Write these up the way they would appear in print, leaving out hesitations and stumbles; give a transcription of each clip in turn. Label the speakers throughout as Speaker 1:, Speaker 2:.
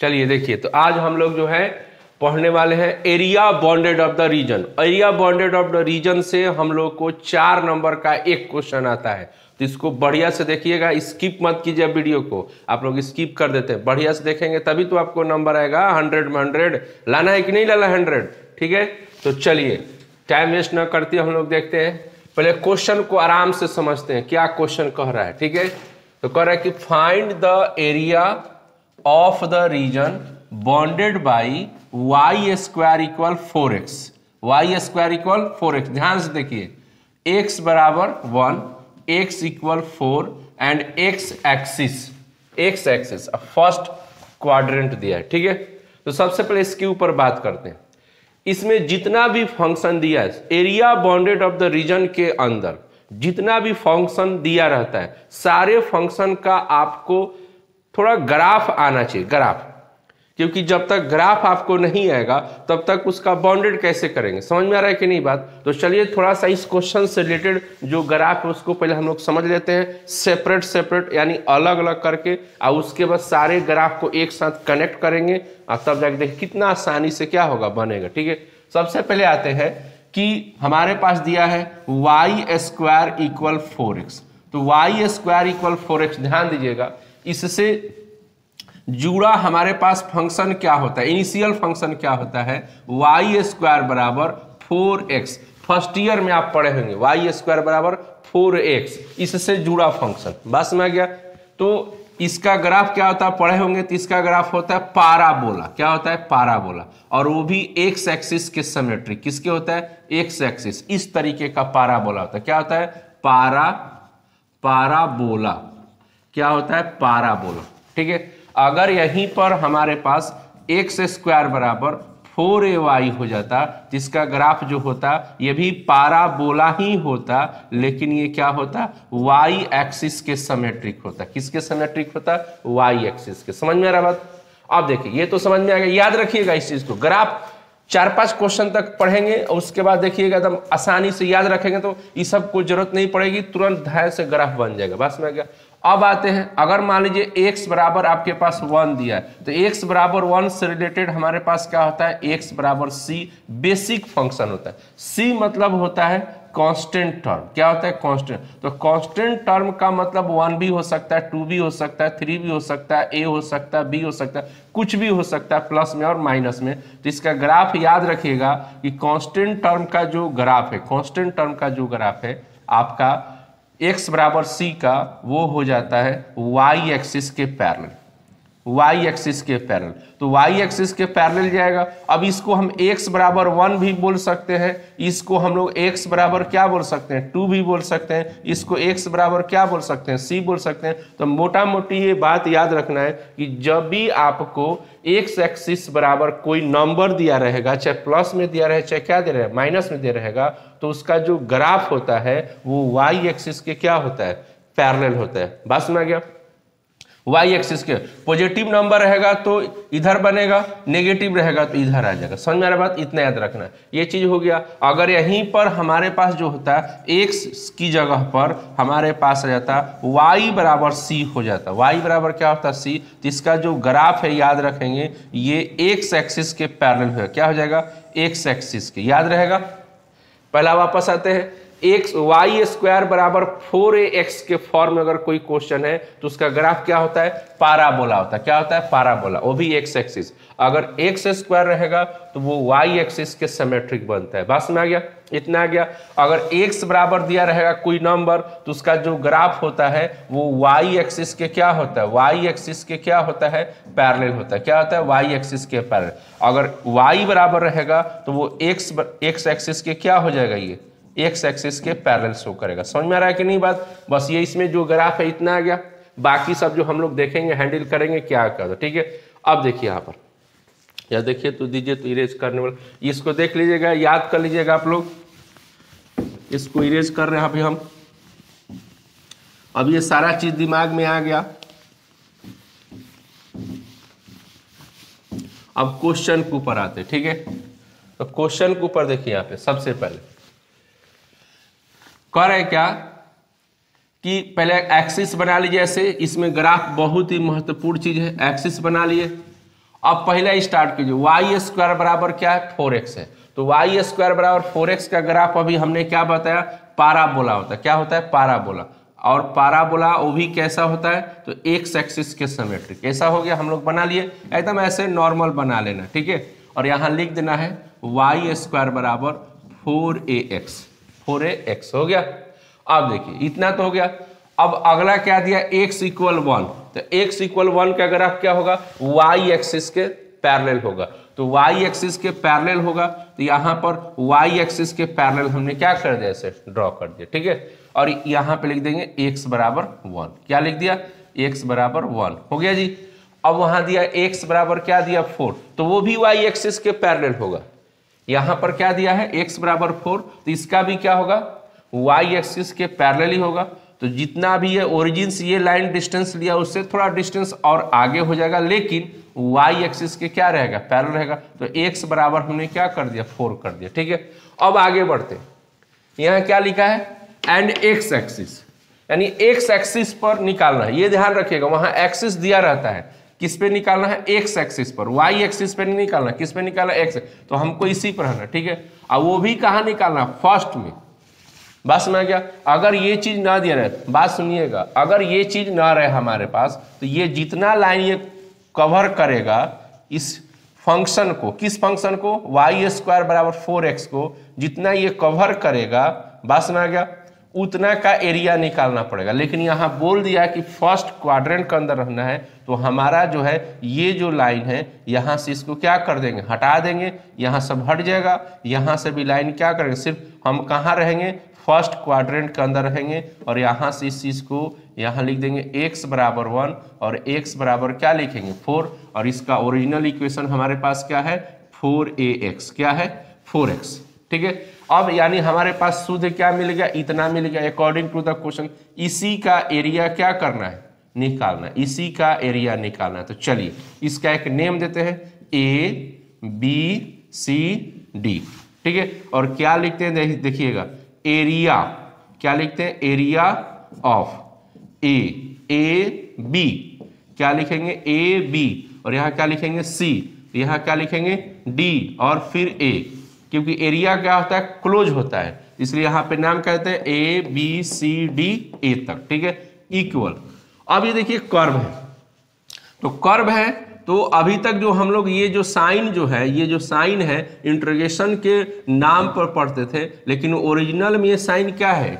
Speaker 1: चलिए देखिए, तो आज हम लोग जो है पढ़ने वाले हैं area bounded of the region. Area bounded of the region से हम लोग को 4 नंबर का एक क्वेश्चन आता है, तो इसको बढ़िया से देखिएगा, स्किप मत कीजिए वीडियो को। आप लोग स्किप कर देते हैं, बढ़िया से देखेंगे तभी तो आपको नंबर आएगा 100 में 100 लाना है कि नहीं लाना 100, ठीक है। तो चलिए टाइम वेस्ट न करते हम लोग देखते हैं, पहले क्वेश्चन को आराम से समझते हैं क्या क्वेश्चन कह रहा है, ठीक है। तो कह रहा है कि find the area of the region bounded by y square equal 4x, y square equal 4x। ध्यान से देखिए, x बराबर 1, x equal 4 and x axis first quadrant दिया है, ठीक है। तो सबसे पहले इसके ऊपर बात करते हैं। इसमें जितना भी फंक्शन दिया है area bounded of the region के अंदर, जितना भी फंक्शन दिया रहता है, सारे फंक्शन का आपको थोड़ा ग्राफ आना चाहिए, ग्राफ। क्योंकि जब तक ग्राफ आपको नहीं आएगा तब तक उसका बॉन्डेड कैसे करेंगे, समझ में आ रहा है कि नहीं बात। तो चलिए थोड़ा सा इस क्वेश्चन से रिलेटेड जो ग्राफ है उसको पहले हम लोग समझ लेते हैं, सेपरेट यानी अलग अलग करके, और उसके बाद सारे ग्राफ को एक साथ कनेक्ट करेंगे और तब जाके देखिए कितना आसानी से क्या होगा, बनेगा, ठीक है। सबसे पहले आते हैं कि हमारे पास दिया है वाई स्क्वायर इक्वल 4x, तो वाई स्क्वायर इक्वल 4x, ध्यान दीजिएगा, इससे जुड़ा हमारे पास फंक्शन क्या होता है, इनिशियल फंक्शन क्या होता है, वाई स्क्वायर बराबर 4x। फर्स्ट ईयर में आप पढ़े होंगे वाई स्क्वायर बराबर 4x, इससे जुड़ा फंक्शन, बस में आ गया। तो इसका ग्राफ क्या होता है, पढ़े होंगे, तो इसका ग्राफ होता है पाराबोला। क्या होता है, पाराबोला, और वो भी एक्स एक्सिस के सिमेट्रिक। किसके होता है, एक्स एक्सिस। इस तरीके का पाराबोला होता है। क्या होता है, पाराबोला। क्या होता है, पाराबोला, ठीक है। अगर यहीं पर हमारे पास एक्स स्क्वायर बराबर 4ay हो जाता, जिसका ग्राफ जो होता ये भी पाराबोला ही होता, लेकिन ये क्या होता, y एक्सिस के सिमेट्रिक होता। किसके सिमेट्रिक होता, y एक्सिस के। समझ में आ रहा बात। अब देखिए ये तो समझ में आ गया, याद रखिएगा इस चीज को। ग्राफ 4-5 क्वेश्चन तक पढ़ेंगे और उसके बाद देखिएगा एकदम आसानी से याद रखेंगे, तो ये सब को जरूरत नहीं पड़ेगी, तुरंत ध्यान से ग्राफ बन जाएगा, बस में आ गया। अब आते हैं, अगर मान लीजिए x बराबर आपके पास 1 दिया है, तो x बराबर 1 से रिलेटेड हमारे पास क्या होता है, x बराबर c बेसिक फंक्शन होता है। c मतलब होता है कांस्टेंट टर्म। क्या होता है, कांस्टेंट। तो कांस्टेंट टर्म का मतलब 1 भी हो सकता है, 2 भी हो सकता है, 3 भी हो सकता है, a हो सकता है, b हो सकता है, कुछ भी हो सकता है, प्लस में और माइनस में। तो इसका ग्राफ याद रखिएगा कि कांस्टेंट टर्म का जो ग्राफ है, कांस्टेंट टर्म का जो ग्राफ है आपका x बराबर c का, वो हो जाता है y एक्सिस के पैरेलल, y एक्सिस के पैरेलल। तो y एक्सिस के पैरेलल जाएगा। अब इसको हम x बराबर 1 भी बोल सकते हैं, इसको हम लोग x बराबर क्या बोल सकते हैं, 2 भी बोल सकते हैं, इसको x बराबर क्या बोल सकते हैं, c बोल सकते हैं। तो मोटा मोटी ये बात याद रखना है कि जब भी आपको x एक्सिस बराबर कोई नंबर दिया रहेगा, चाहे प्लस में दिया रहे, चाहे क्या दे रहेगा, माइनस में दे रहेगा, तो उसका जो ग्राफ होता है वो y एक्सिस के क्या होता है, पैरेलल होता है। बस में आ गया। y एक्सिस के पॉजिटिव नंबर रहेगा तो इधर बनेगा, नेगेटिव रहेगा तो इधर आ जाएगा। समझ में आ रहा बात, इतना याद रखना। ये चीज हो गया। अगर यहीं पर हमारे पास जो होता है x की जगह पर हमारे पास आ जाता y बराबर c हो जाता। y बराबर क्या होता है, c। तो इसका जो ग्राफ है याद रखेंगे, ये x एक्सिस के पैरेलल होगा। क्या हो जाएगा, x एक्सिस के, याद रहेगा। पहला वापस आते हैं, एक्स वाई स्क्वायर बराबर 4ax के फॉर्म में अगर कोई क्वेश्चन है तो उसका ग्राफ क्या होता है, पाराबोला होता है। क्या होता है, पाराबोला, वो भी एक्स एक्सिस। अगर एक्स स्क्वायर रहेगा तो वो वाई एक्सिस के सिमेट्रिक बनता है। बस में आ गया, इतना आ गया। अगर x बराबर दिया रहेगा कोई नंबर तो उसका जो ग्राफ होता है वो वाई एक्सिस के क्या होता है, वाई एक्सिस के क्या होता है, पैरेलल होता है। क्या होता है, वाई एक्सिस के पैरेलल। अगर y बराबर रहेगा तो वो x एक्सिस के क्या हो जाएगा, ये एक्स एक्सिस के पैरेलल शो करेगा। समझ में आ रहा है कि नहीं बात। बस ये इसमें जो ग्राफ है इतना आ गया, बाकी सब जो हम लोग देखेंगे, हैंडल करेंगे क्या कर, ठीक है। अब देखिए यहाँ पर, या देखिए तो दीजिए, तो इरेज करने वाला इसको देख लीजिएगा, याद कर लीजिएगा आप लोग। इसको इरेज कर रहे हैं अभी हम। अब ये सारा चीज दिमाग में आ गया। अब क्वेश्चन के ऊपर आते, ठीक है। तो क्वेश्चन के ऊपर देखिए, यहाँ पे सबसे पहले कह रहे क्या कि पहले एक्सिस बना लीजिए। ऐसे इसमें ग्राफ बहुत ही महत्वपूर्ण चीज है। एक्सिस बना लिए अब पहला स्टार्ट कीजिए, वाई स्क्वायर बराबर क्या है 4x है, तो वाई स्क्वायर बराबर 4x का ग्राफ अभी हमने क्या बताया, पाराबोला होता है। क्या होता है, पाराबोला। और पाराबोला वो भी कैसा होता है, तो एक्स एक्सिस के सिमेट्रिक। ऐसा हो गया, हम लोग बना लिए, एकदम ऐसे नॉर्मल बना लेना, ठीक है। और यहाँ लिख देना है वाई स्क्वायर बराबर 4ax हो गया। अब देखिए इतना तो हो गया। अब अगला क्या दिया, x इक्वल 1, तो x इक्वल 1 का ग्राफ क्या होगा, y एक्सिस के पैरेलल होगा। तो y एक्सिस के पैरेलल होगा, तो यहाँ पर y एक्सिस के पैरेलल हमने क्या कर दिया, ऐसे ड्रॉ कर दिया, ठीक है। और यहाँ पे लिख देंगे x बराबर 1। क्या लिख दिया, x बराबर 1 हो गया जी। अब वहां दिया x बराबर क्या दिया 4, तो वो भी y एक्सिस के पैरेलल होगा। यहाँ पर क्या दिया है x बराबर 4, तो इसका भी क्या होगा, y एक्सिस के पैरेलल ही होगा। तो जितना भी है ओरिजिन से ये लाइन डिस्टेंस लिया, उससे थोड़ा डिस्टेंस और आगे हो जाएगा, लेकिन y एक्सिस के क्या रहेगा, पैरेलल रहेगा। तो x बराबर हमने क्या कर दिया, 4 कर दिया, ठीक है। अब आगे बढ़ते, यहाँ क्या लिखा है, एंड x एक्सिस, यानी x एक्सिस पर निकालना है। ये ध्यान रखिएगा, वहां एक्सिस दिया रहता है, किस पे निकालना है, x एक्सिस पर, y एक्सिस पे नहीं निकालना, किस पे निकालना, x। तो हमको इसी पर रहना, ठीक है। अब वो भी कहाँ निकालना, फर्स्ट में। बात समझ गया। अगर ये चीज ना दिया रहे, बात सुनिएगा, अगर ये चीज ना रहे हमारे पास, तो ये जितना लाइन ये कवर करेगा इस फंक्शन को, किस फंक्शन को, वाई स्क्वायर बराबर 4x को, जितना ये कवर करेगा, बात समझ गया, उतना का एरिया निकालना पड़ेगा। लेकिन यहाँ बोल दिया कि फर्स्ट क्वाड्रेंट के अंदर रहना है, तो हमारा जो है ये जो लाइन है, यहाँ से इसको क्या कर देंगे, हटा देंगे, यहाँ सब हट जाएगा, यहाँ से भी लाइन क्या करेंगे, सिर्फ हम कहाँ रहेंगे, फर्स्ट क्वाड्रेंट के अंदर रहेंगे। और यहाँ से इस चीज को यहाँ लिख देंगे x बराबर 1 और x बराबर क्या लिखेंगे 4, और इसका ओरिजिनल इक्वेशन हमारे पास क्या है 4ax, क्या है 4x, ठीक है। अब यानी हमारे पास शुद्ध क्या मिल गया, इतना मिल गया अकॉर्डिंग टू द क्वेश्चन। इसी का एरिया क्या करना है, निकालना है, इसी का एरिया निकालना है। तो चलिए इसका एक नेम देते हैं ABCD, ठीक है। और क्या लिखते हैं, देखिएगा एरिया, क्या लिखते हैं, एरिया ऑफ AB, क्या लिखेंगे AB, और यहाँ क्या लिखेंगे C, यहाँ क्या लिखेंगे D, और फिर A, क्योंकि एरिया क्या होता है, क्लोज होता है, इसलिए यहाँ पे नाम कहते हैं ABCD तक, ठीक है, इक्वल। अब ये देखिए कर्व है, तो कर्व है, तो अभी तक जो हम लोग ये जो साइन जो है, ये जो साइन है इंटीग्रेशन के नाम पर पढ़ते थे, लेकिन ओरिजिनल में ये साइन क्या है,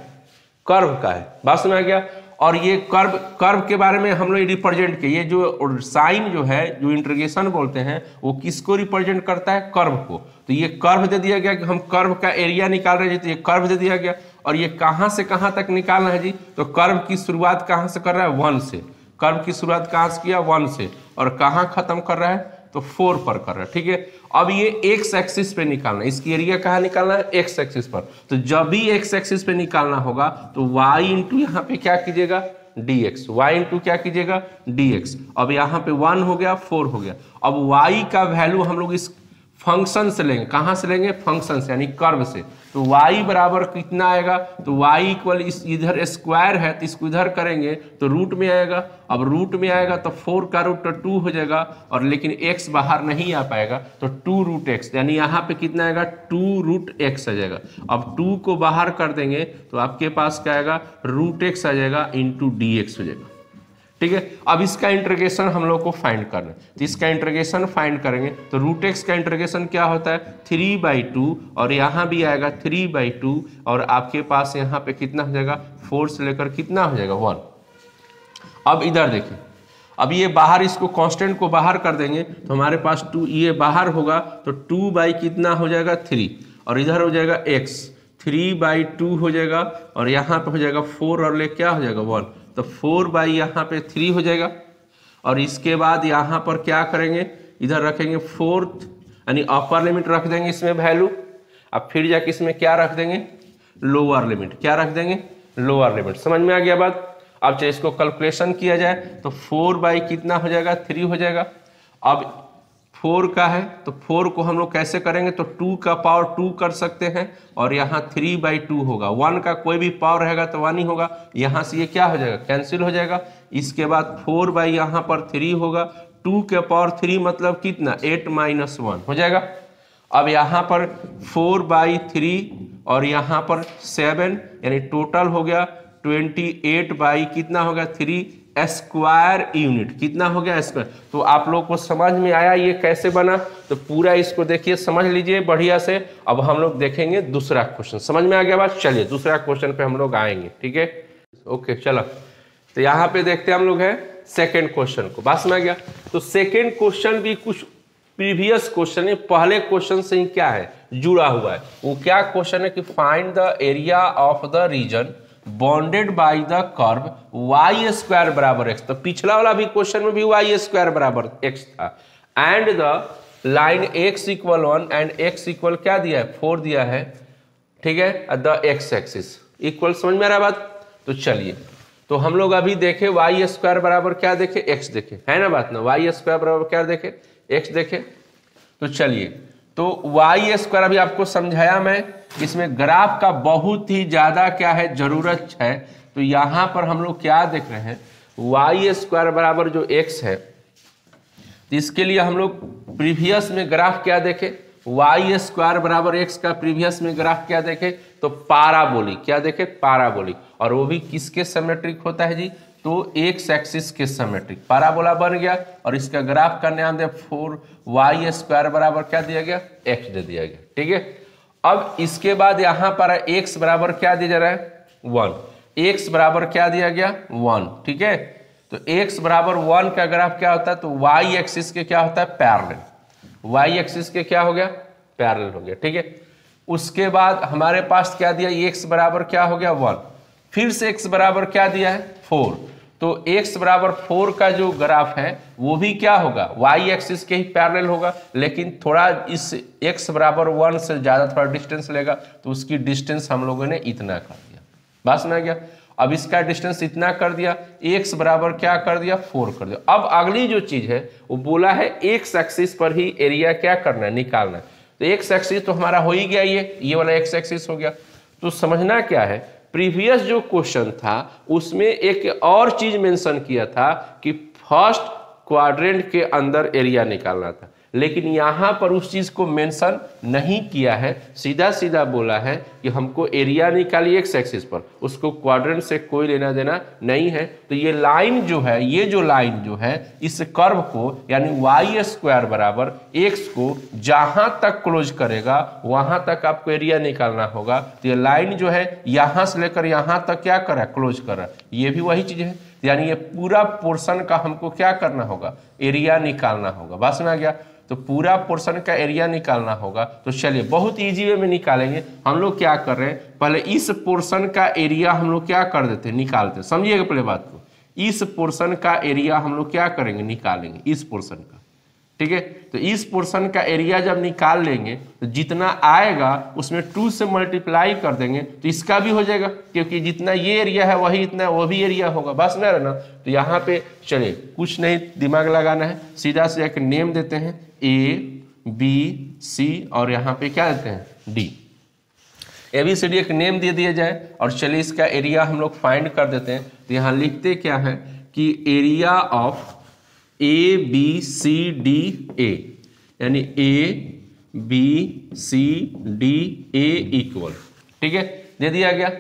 Speaker 1: कर्व का है। बात समझ आ गया। और ये कर्व के बारे में हम लोग रिप्रेजेंट किए, ये जो साइन जो है, जो इंटीग्रेशन बोलते हैं, वो किसको रिप्रेजेंट करता है, कर्व को। तो ये कर्व दे दिया गया कि हम कर्व का एरिया निकाल रहे हैं, तो ये कर्व दे दिया गया। और ये कहाँ से कहाँ तक निकालना है जी, तो कर्व की शुरुआत कहाँ से कर रहा है, 1 से। कर्व की शुरुआत कहाँ से किया, 1 से, और कहाँ खत्म कर रहा है, तो 4 पर कर रहा है, ठीक है। अब ये x एक्सिस पे निकालना है, इसकी एरिया कहाँ निकालना है, x एक्सिस पर। तो जब भी x एक्सिस पे निकालना होगा, तो y इंटू यहाँ पे क्या कीजिएगा, dx, y इंटू क्या कीजिएगा, dx। अब यहाँ पे 1 हो गया, 4 हो गया। अब y का वैल्यू हम लोग इस फंक्शन से लेंगे, कहाँ से लेंगे, फंक्शन से, यानी कर्व से। तो y बराबर कितना आएगा, तो y इक्वल इस इधर स्क्वायर है, तो इसको इधर करेंगे तो रूट में आएगा। अब रूट में आएगा तो 4 का रूट तो 2 हो जाएगा, और लेकिन x बाहर नहीं आ पाएगा, तो 2 रूट x, यानी यहाँ पे कितना आएगा, 2 रूट x आ जाएगा। अब 2 को बाहर कर देंगे तो आपके पास क्या आएगा, रूट x आ जाएगा इंटू dx हो जाएगा, ठीक है। अब इसका इंटीग्रेशन हम लोग को फाइंड करना है, तो इसका इंटीग्रेशन फाइंड करेंगे तो रूट एक्स का इंटीग्रेशन क्या होता है, 3/2, और यहाँ भी आएगा 3/2, और आपके पास यहाँ पे कितना हो जाएगा, 4 से लेकर कितना हो जाएगा, 1। अब इधर देखिए, अब ये बाहर इसको कांस्टेंट को बाहर कर देंगे तो हमारे पास 2, ये बाहर होगा तो 2 कितना हो जाएगा, 3, और इधर हो जाएगा x, 3/2 हो जाएगा, और यहाँ पे हो जाएगा 4 और ले क्या हो जाएगा, 1, तो 4 यहाँ पे 3 हो जाएगा। और इसके बाद यहाँ पर क्या करेंगे, इधर रखेंगे 4, यानी अपर लिमिट रख देंगे इसमें वैल्यू। अब फिर जाके इसमें क्या रख देंगे, लोअर लिमिट, क्या रख देंगे, लोअर लिमिट। समझ में आ गया बात। अब चाहे इसको कैलकुलेशन किया जाए तो 4 कितना हो जाएगा, 3 हो जाएगा। अब 4 का है तो 4 को हम लोग कैसे करेंगे, तो 2 का पावर 2 कर सकते हैं, और यहाँ 3/2 होगा। 1 का कोई भी पावर रहेगा तो 1 ही होगा, यहाँ से ये क्या हो जाएगा, कैंसिल हो जाएगा। इसके बाद 4 यहाँ पर 3 होगा, 2 के पावर 3 मतलब कितना 8 - 1 हो जाएगा। अब यहाँ पर 4/3 और यहाँ पर 7 यानी टोटल हो गया 28 बाई कितना हो गया 3 स्क्वायर यूनिट, कितना हो गया स्क्वायर। तो आप लोग को समझ में आया ये कैसे बना, तो पूरा इसको देखिए समझ लीजिए बढ़िया से। अब हम लोग देखेंगे दूसरा क्वेश्चन, समझ में आ गया बात। चलिए दूसरा क्वेश्चन पे हम लोग आएंगे, ठीक है। ओके चलो, तो यहाँ पे देखते हैं हम लोग है सेकेंड क्वेश्चन को, बात में आ गया। तो सेकेंड क्वेश्चन भी कुछ प्रीवियस क्वेश्चन है, पहले क्वेश्चन से ही क्या है जुड़ा हुआ है। वो क्या क्वेश्चन है कि find the area of the reason bounded by the curve y² बराबर x। तो पिछला वाला भी क्वेश्चन में भी y² बराबर x था, and the line x = 1 and x equal क्या दिया है 4 दिया है, ठीक है, द x एक्सिस इक्वल, समझ में आ रहा बात। तो चलिए, तो हम लोग अभी देखे y² बराबर क्या देखे x देखे, है ना बात ना, y² बराबर क्या देखे x देखे। तो चलिए, तो y² अभी आपको समझाया मैं, इसमें ग्राफ का बहुत ही ज्यादा क्या है जरूरत है। तो यहां पर हम लोग क्या देख रहे हैं y² बराबर जो x है, तो इसके लिए हम लोग प्रीवियस में ग्राफ क्या देखे, y² बराबर x का प्रीवियस में ग्राफ क्या देखे, तो पाराबोलिक, क्या देखे पाराबोलिक, और वो भी किसके सिमेट्रिक होता है जी, तो x एक्सिस के सिमेट्रिक पाराबोला बन गया। और इसका ग्राफ का नाम दिया 4y² बराबर क्या दिया गया x दे दिया गया, ठीक है। अब इसके बाद यहां पर x बराबर क्या दिया जा रहा है 1, x बराबर क्या दिया गया 1, ठीक है। तो x बराबर 1 का ग्राफ क्या होता है, तो y एक्सिस के क्या होता है पैरेलल, y एक्सिस के क्या हो गया पैरेलल हो गया, ठीक है। उसके बाद हमारे पास क्या दिया x बराबर क्या हो गया 1, फिर से x बराबर क्या दिया है 4। तो x बराबर 4 का जो ग्राफ है वो भी क्या होगा y एक्सिस के ही पैरेलल होगा, लेकिन थोड़ा इस x बराबर 1 से ज्यादा थोड़ा डिस्टेंस लेगा, तो उसकी डिस्टेंस हम लोगों ने इतना कर दिया, बात समझ गया। अब इसका डिस्टेंस इतना कर दिया, x बराबर क्या कर दिया 4 कर दिया। अब अगली जो चीज है वो बोला है x एक्सिस पर ही एरिया क्या करना है निकालना है। तो x एक्सिस तो हमारा हो ही गया, ये वाला x एक्सिस हो गया। तो समझना क्या है, प्रीवियस जो क्वेश्चन था उसमें एक और चीज मेंशन किया था कि फर्स्ट क्वाड्रेंट के अंदर एरिया निकालना था, लेकिन यहां पर उस चीज को मेंशन नहीं किया है, सीधा सीधा बोला है कि हमको एरिया निकालिए एक्स एक्सिस पर, उसको क्वाड्रेंट से कोई लेना देना नहीं है। तो ये लाइन जो है, ये जो लाइन जो है इस कर्व को यानी y² बराबर x को जहां तक क्लोज करेगा वहां तक आपको एरिया निकालना होगा। तो ये लाइन जो है यहां से लेकर यहां तक क्या कर रहा है क्लोज कर रहा है, ये भी वही चीज है, यानी ये पूरा पोर्शन का हमको क्या करना होगा एरिया निकालना होगा। बस में आ गया, तो पूरा पोर्शन का एरिया निकालना होगा। तो चलिए बहुत इजी वे में निकालेंगे। हम लोग क्या कर रहे हैं, पहले इस पोर्शन का एरिया हम लोग क्या कर देते हैं निकालते हैं, समझिएगा पहले बात को। इस पोर्शन का एरिया हम लोग क्या करेंगे निकालेंगे, इस पोर्शन का, ठीक है। तो इस पोर्शन का एरिया जब निकाल लेंगे तो जितना आएगा उसमें 2 से मल्टीप्लाई कर देंगे तो इसका भी हो जाएगा, क्योंकि जितना ये एरिया है वही इतना वो भी एरिया होगा, बस ना रहना। तो यहाँ पे चलिए कुछ नहीं दिमाग लगाना है, सीधा से एक नेम देते हैं ABC और यहाँ पे क्या देते हैं D। ABCD एक नेम दे दिया जाए और चलिए इसका एरिया हम लोग फाइंड कर देते हैं। तो यहाँ लिखते क्या है कि एरिया ऑफ ABCDA यानी ABCDA इक्वल, ठीक है, दे दिया गया।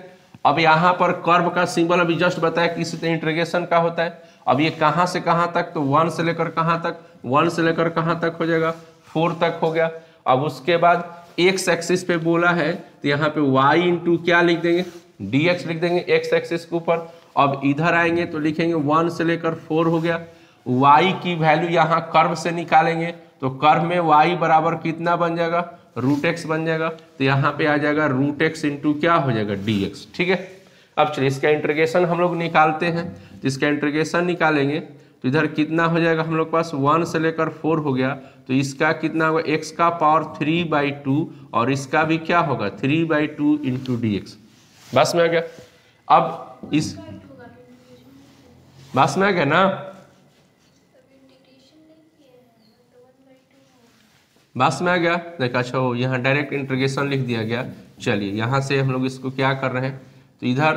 Speaker 1: अब यहाँ पर कर्व का सिंबल अभी जस्ट बताया किसी तरह इंटीग्रेशन का होता है। अब ये कहाँ से कहाँ तक, तो 1 से लेकर कहाँ तक, 1 से लेकर कहाँ तक हो जाएगा 4 तक हो गया। अब उसके बाद x एक्सिस पे बोला है तो यहाँ पे y इंटू क्या लिख देंगे dx लिख देंगे x एक्सिस के ऊपर। अब इधर आएंगे तो लिखेंगे 1 से लेकर 4 हो गया। y की वैल्यू यहाँ कर्व से निकालेंगे तो कर्व में y बराबर कितना बन जाएगा √x बन जाएगा। तो यहाँ पे आ जाएगा √x इंटू क्या हो जाएगा dx, ठीक है। अब चलिए इसका इंटीग्रेशन हम लोग निकालते हैं। तो इसका इंटीग्रेशन निकालेंगे तो इधर कितना हो जाएगा हम लोग पास 1 से लेकर 4 हो गया। तो इसका कितना होगा x का पावर 3/2 और इसका भी क्या होगा 3/2 इंटू dx। बस में आ गया। अब इस बस में आ गया ना, बस में आ गया। देखा अच्छा यहाँ डायरेक्ट इंटीग्रेशन लिख दिया गया। चलिए यहाँ से हम लोग इसको क्या कर रहे हैं, तो इधर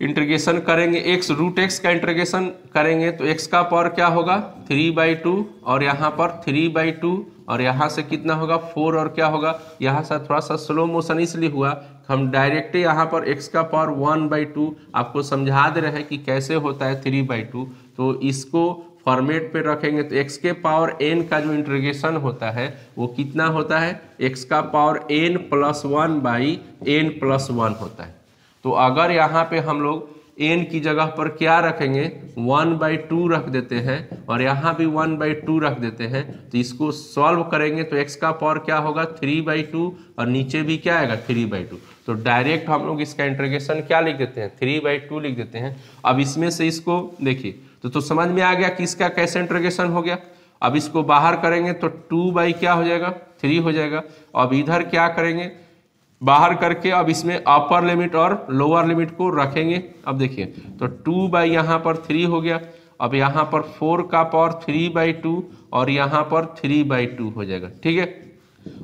Speaker 1: इंटीग्रेशन करेंगे, एक्स रूट एक्स का इंटीग्रेशन करेंगे तो एक्स का पावर क्या होगा 3/2 और यहाँ पर 3/2 और यहाँ से कितना होगा 4 और क्या होगा, यहाँ से थोड़ा सा स्लो मोशन इसलिए हुआ, हम डायरेक्ट यहाँ पर x का पावर 1/2 आपको समझा दे रहे हैं कि कैसे होता है 3/2। तो इसको फॉर्मेट पे रखेंगे तो x के पावर n का जो इंटीग्रेशन होता है वो कितना होता है, x का पावर n+1/n+1 होता है। तो अगर यहाँ पे हम लोग n की जगह पर क्या रखेंगे 1/2 रख देते हैं और यहाँ भी 1/2 रख देते हैं, तो इसको सॉल्व करेंगे तो x का पावर क्या होगा 3/2 और नीचे भी क्या आएगा 3/2। तो डायरेक्ट हम लोग इसका इंटीग्रेशन क्या लिख देते हैं 3/2 लिख देते हैं। अब इसमें से इसको देखिए तो समझ में आ गया कि इसका कैसे इंटीग्रेशन हो गया। अब इसको बाहर करेंगे तो 2 क्या हो जाएगा 3 हो जाएगा। अब इधर क्या करेंगे बाहर करके अब इसमें अपर लिमिट और लोअर लिमिट को रखेंगे। अब देखिए तो 2 यहाँ पर 3 हो गया। अब यहाँ पर 4 का पावर 3/2 और यहाँ पर 3/2 हो जाएगा, ठीक है।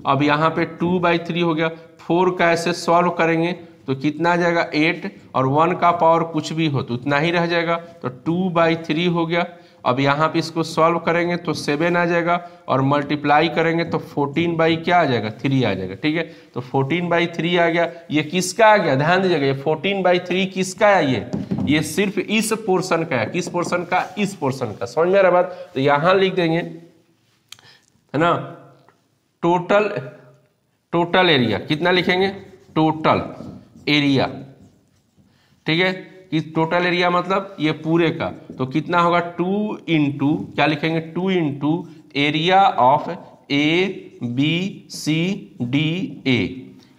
Speaker 1: अब यहाँ पे 2/3 हो गया, 4 का ऐसे सॉल्व करेंगे तो कितना आ जाएगा 8 और 1 का पावर कुछ भी हो तो उतना ही रह जाएगा, तो 2/3 हो गया। अब यहाँ पे इसको सॉल्व करेंगे तो 7 आ जाएगा और मल्टीप्लाई करेंगे तो 14 क्या आ जाएगा 3 आ जाएगा, ठीक है। तो 14/3 आ गया। ये किसका आ गया ध्यान दीजिएगा, ये 14/3 किसका है, ये सिर्फ इस पोर्शन का है। किस पोर्शन का, इस पोर्शन का। समझ में आ रहा बात। तो यहाँ लिख देंगे है ना टोटल एरिया कितना लिखेंगे टोटल एरिया, ठीक है। कि टोटल एरिया मतलब ये पूरे का, तो कितना होगा 2 इंटू क्या लिखेंगे 2 इंटू एरिया ऑफ ABCDA,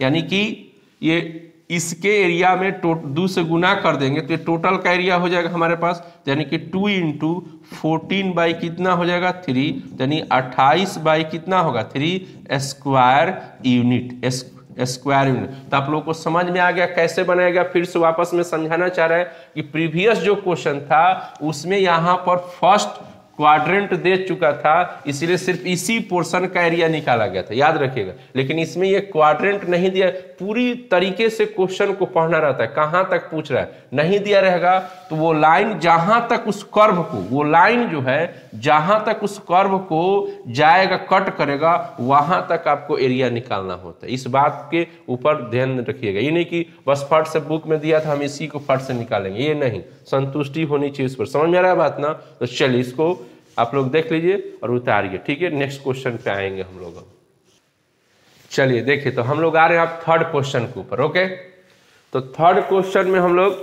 Speaker 1: यानी कि ये इसके एरिया में 2 से गुना कर देंगे तो ये टोटल का एरिया हो जाएगा हमारे पास, यानी कि 2 इंटू 14 कितना हो जाएगा 3, यानी 28 कितना होगा 3 स्क्वायर यूनिट। तो आप लोगों को समझ में आ गया कैसे बनाया गया। फिर से वापस में समझाना चाह रहा है कि प्रीवियस जो क्वेश्चन था उसमें यहाँ पर फर्स्ट क्वाड्रेंट दे चुका था, इसलिए सिर्फ इसी पोर्शन का एरिया निकाला गया था, याद रखिएगा। लेकिन इसमें ये क्वाड्रेंट नहीं दिया, पूरी तरीके से क्वेश्चन को पढ़ना रहता है, कहां तक पूछ रहा है। नहीं दिया रहेगा तो वो लाइन जहां तक उस कर्व को, वो लाइन जो है जहां तक उस कर्व को जाएगा कट करेगा वहां तक आपको एरिया निकालना होता है। इस बात के ऊपर ध्यान रखिएगा। ये नहीं कि बस फट से बुक में दिया था हम इसी को फट से निकालेंगे, ये नहीं, संतुष्टि होनी चाहिए इस पर। समझ में आ रहा है बात ना। तो चलिए इसको आप लोग देख लीजिए और उतारिए, ठीक है। नेक्स्ट क्वेश्चन पे आएंगे हम लोग। चलिए देखिए तो हम लोग आ रहे हैं आप थर्ड क्वेश्चन के ऊपर, ओके। तो थर्ड क्वेश्चन में हम लोग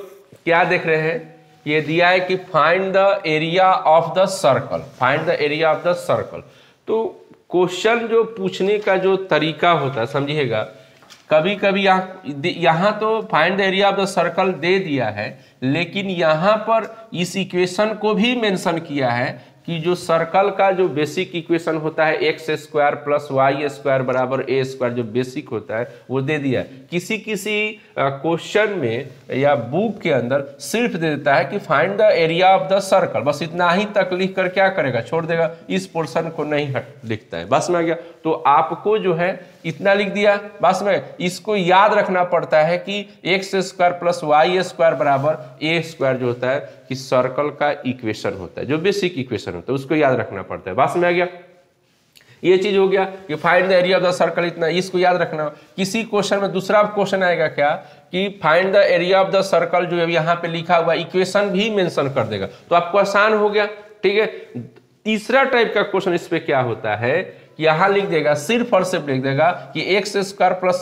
Speaker 1: क्या देख रहे हैं, ये दिया है कि find the area of the circle, find the area of the circle. तो क्वेश्चन जो पूछने का जो तरीका होता है समझिएगा, कभी कभी यहाँ तो find the area of the circle दे दिया है, लेकिन यहाँ पर इस इक्वेशन को भी मेंशन किया है कि जो सर्कल का जो बेसिक इक्वेशन होता है x² + y² बराबर a², जो बेसिक होता है वो दे दिया है। किसी किसी क्वेश्चन में या बुक के अंदर सिर्फ दे देता है कि find the area of the circle, बस इतना ही तक लिख कर क्या करेगा छोड़ देगा, इस पोर्शन को नहीं लिखता है। बस में आ गया। तो आपको जो है इतना लिख दिया, बस में इसको याद रखना पड़ता है कि x² + y² बराबर a² जो होता है कि सर्कल का इक्वेशन होता है, जो बेसिक इक्वेशन होता है उसको याद रखना पड़ता है। बस में आ गया। ये चीज हो गया कि find the area of the circle, इतना इसको याद रखना। किसी क्वेश्चन में दूसरा क्वेश्चन आएगा क्या कि find the area of the circle, जो यहाँ पे लिखा हुआ इक्वेशन भी मेंशन कर देगा, तो आपको आसान हो गया, ठीक है। तीसरा टाइप का क्वेश्चन इस पे क्या होता है, यहां लिख देगा, सिर्फ और सिर्फ लिख देगा कि x² +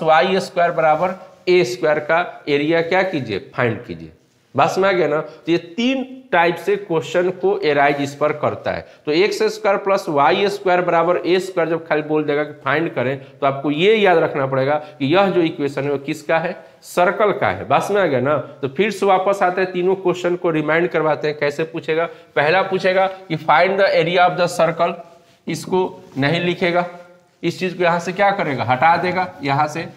Speaker 1: y² बराबर a² का एरिया क्या कीजिए फाइंड कीजिए। बस में आ गया ना। तो ये 3 टाइप से क्वेश्चन को एराइज इस पर करता है। तो x² + y² बराबर a² जब खाली बोल देगा कि फाइंड करें, तो आपको ये याद रखना पड़ेगा कि यह जो इक्वेशन है वो किसका है, सर्कल का है। बस में आ गया ना। तो फिर से वापस आते हैं, तीनों क्वेश्चन को रिमाइंड करवाते हैं। कैसे पूछेगा, पहला पूछेगा कि find the area of the circle, इसको नहीं लिखेगा, इस चीज को यहां से क्या करेगा हटा देगा यहां से।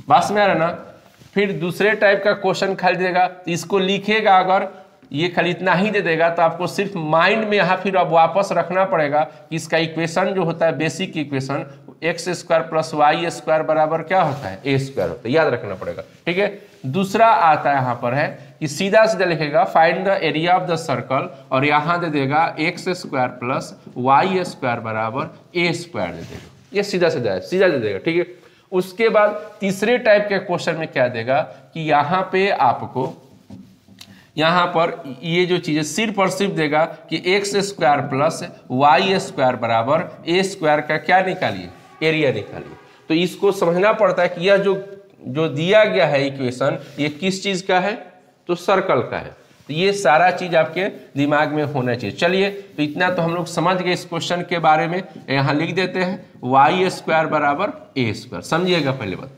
Speaker 1: बस में आ रहा ना। फिर दूसरे टाइप का क्वेश्चन खाली देगा, तो इसको लिखेगा, अगर ये खाली इतना ही दे देगा तो आपको सिर्फ माइंड में यहाँ फिर अब वापस रखना पड़ेगा कि इसका इक्वेशन जो होता है बेसिक इक्वेशन x² + y² बराबर क्या होता है a² होता है, याद रखना पड़ेगा, ठीक है। दूसरा आता है यहाँ पर है कि सीधा सीधा लिखेगा find the area of the circle, और यहाँ दे देगा x square plus y square बराबर ए स्क्वायर दे देगा। ये सीधा सीधा है, सीधा दे देगा, ठीक है। उसके बाद तीसरे टाइप के क्वेश्चन में क्या देगा कि यहाँ पे आपको यहाँ पर ये जो चीजें सिर्फ और सिर्फ देगा कि x square plus y square बराबर ए स्क्वायर का क्या निकालिए, एरिया निकालिए। तो इसको समझना पड़ता है कि यह जो दिया गया है इक्वेशन ये किस चीज का है, तो सर्कल का है। तो ये सारा चीज आपके दिमाग में होना चाहिए। चलिए, तो इतना तो हम लोग समझ गए इस क्वेश्चन के बारे में। यहाँ लिख देते हैं वाई स्क्वायर बराबर ए स्क्वायर, समझिएगा पहले बात।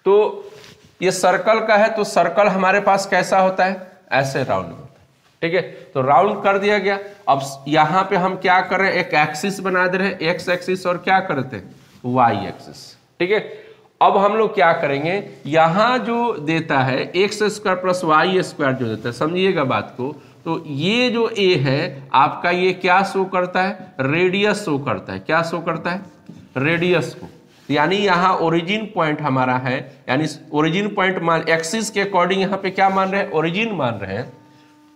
Speaker 1: तो ये सर्कल का है, तो सर्कल हमारे पास कैसा होता है, ऐसे राउंड में होता है, ठीक है। तो राउंड कर दिया गया। अब यहाँ पे हम क्या कर रहे हैं, एक एक्सिस बना दे रहे हैं, एक्स एक्सिस, और क्या करते हैं, वाई एक्सिस, ठीक है। अब हम लोग क्या करेंगे, यहां जो देता है x square plus y square जो देता है, समझिएगा बात को। तो ये जो ए है आपका, ये क्या शो करता है, रेडियस शो करता है। क्या शो करता है, रेडियस को। यानी यहाँ ओरिजिन पॉइंट हमारा है, यानी ओरिजिन पॉइंट मान एक्सिस के अकॉर्डिंग यहाँ पे क्या मान रहे हैं, ओरिजिन मान रहे हैं।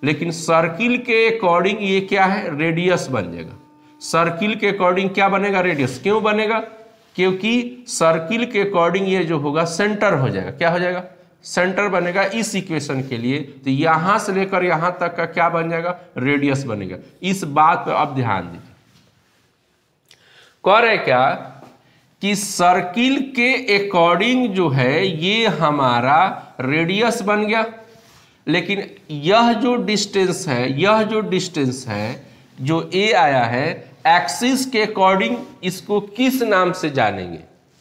Speaker 1: लेकिन सर्किल के अकॉर्डिंग ये क्या है, रेडियस बन जाएगा। सर्किल के अकॉर्डिंग क्या बनेगा, रेडियस। क्यों बनेगा, क्योंकि सर्किल के अकॉर्डिंग ये जो होगा सेंटर हो जाएगा। क्या हो जाएगा, सेंटर बनेगा इस इक्वेशन के लिए। तो यहां से लेकर यहां तक का क्या बन जाएगा, रेडियस बनेगा। इस बात पर अब ध्यान दीजिए। कह रहे क्या कि सर्किल के अकॉर्डिंग जो है ये हमारा रेडियस बन गया, लेकिन यह जो डिस्टेंस है, यह जो डिस्टेंस है जो ए आया है, एक्सिस के अकॉर्डिंग इसको किस नाम से जानेंगे,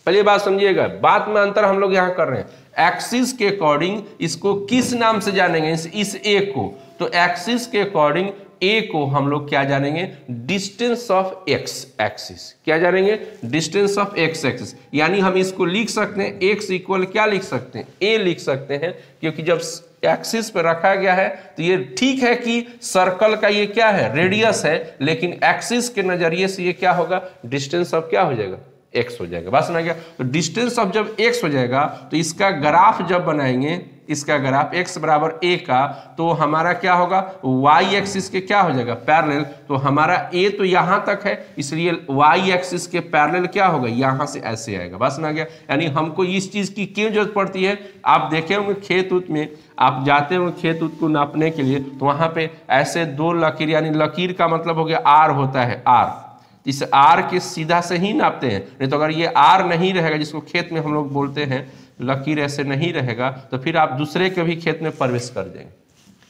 Speaker 1: पहले बात समझिएगा। बात में अंतर हम लोग यहां कर रहे हैं। एक्सिस के अकॉर्डिंग इसको किस नाम से जानेंगे, इस ए को। तो एक्सिस के अकॉर्डिंग ए को हम लोग क्या जानेंगे, डिस्टेंस ऑफ एक्स एक्सिस। क्या जानेंगे, डिस्टेंस ऑफ एक्स एक्सिस। यानी हम इसको लिख सकते हैं एक्स इक्वल क्या लिख सकते हैं, ए लिख सकते हैं, क्योंकि जब एक्सिस पे रखा गया है तो ये ठीक है कि सर्कल का ये क्या है, रेडियस है, लेकिन एक्सिस के नजरिए से ये क्या होगा, डिस्टेंस ऑफ क्या हो जाएगा, एक्स हो जाएगा। बस ना क्या, तो डिस्टेंस ऑफ जब एक्स हो जाएगा तो इसका ग्राफ जब बनाएंगे, इसका ग्राफ एक्स बराबर ए का, तो हमारा क्या होगा, वाई एक्सिस के क्या हो जाएगा, पैरेलल। तो हमारा ए तो यहां तक है, इसलिए वाई एक्सिस के पैरेलल क्या होगा, यहां से ऐसे आएगा। बस ना गया। यानी हमको इस चीज की क्यों जरूरत पड़ती है, आप देखे होंगे खेत उत में, आप जाते होंगे खेत उत को नापने के लिए, तो वहां पे ऐसे दो लकीर, यानी लकीर का मतलब हो गया आर होता है, आर। इस आर के सीधा से ही नापते हैं, नहीं तो अगर ये आर नहीं रहेगा, जिसको खेत में हम लोग बोलते हैं लकीर ऐसे नहीं रहेगा, तो फिर आप दूसरे के भी खेत में प्रवेश कर देंगे।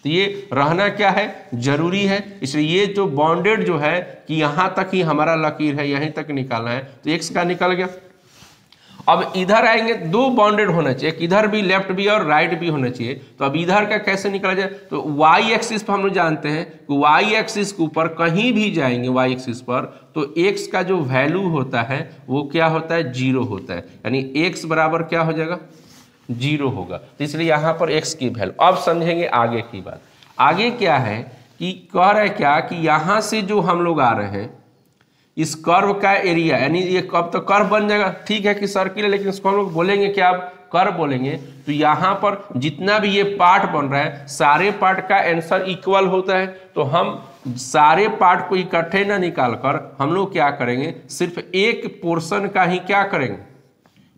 Speaker 1: तो ये रहना क्या है, जरूरी है। इसलिए ये जो बॉन्डेड जो है कि यहां तक ही हमारा लकीर है, यहीं तक निकालना है, तो एक्स का निकल गया। अब इधर आएंगे, दो बॉन्डेड होना चाहिए, इधर भी लेफ्ट भी और राइट भी होना चाहिए। तो अब इधर का कैसे निकला जाए, तो वाई एक्सिस पर हम लोग जानते हैं कि वाई एक्सिस के ऊपर कहीं भी जाएंगे वाई एक्सिस पर, तो एक्स का जो वैल्यू होता है वो क्या होता है, जीरो होता है। यानी एक्स बराबर क्या हो जाएगा, जीरो होगा। तो इसलिए यहां पर एक्स की वैल्यू, अब समझेंगे आगे की बात। आगे क्या है कि कह रहे क्या कि यहां से जो हम लोग आ रहे हैं, इस कर्व का एरिया, यानी ये कब तो कर्व बन जाएगा, ठीक है कि सर्किल है, लेकिन इसको हम लोग बोलेंगे क्या, अब कर्व बोलेंगे। तो यहाँ पर जितना भी ये पार्ट बन रहा है, सारे पार्ट का आंसर इक्वल होता है। तो हम सारे पार्ट को इकट्ठे ना निकाल कर हम लोग क्या करेंगे, सिर्फ एक पोर्शन का ही क्या करेंगे,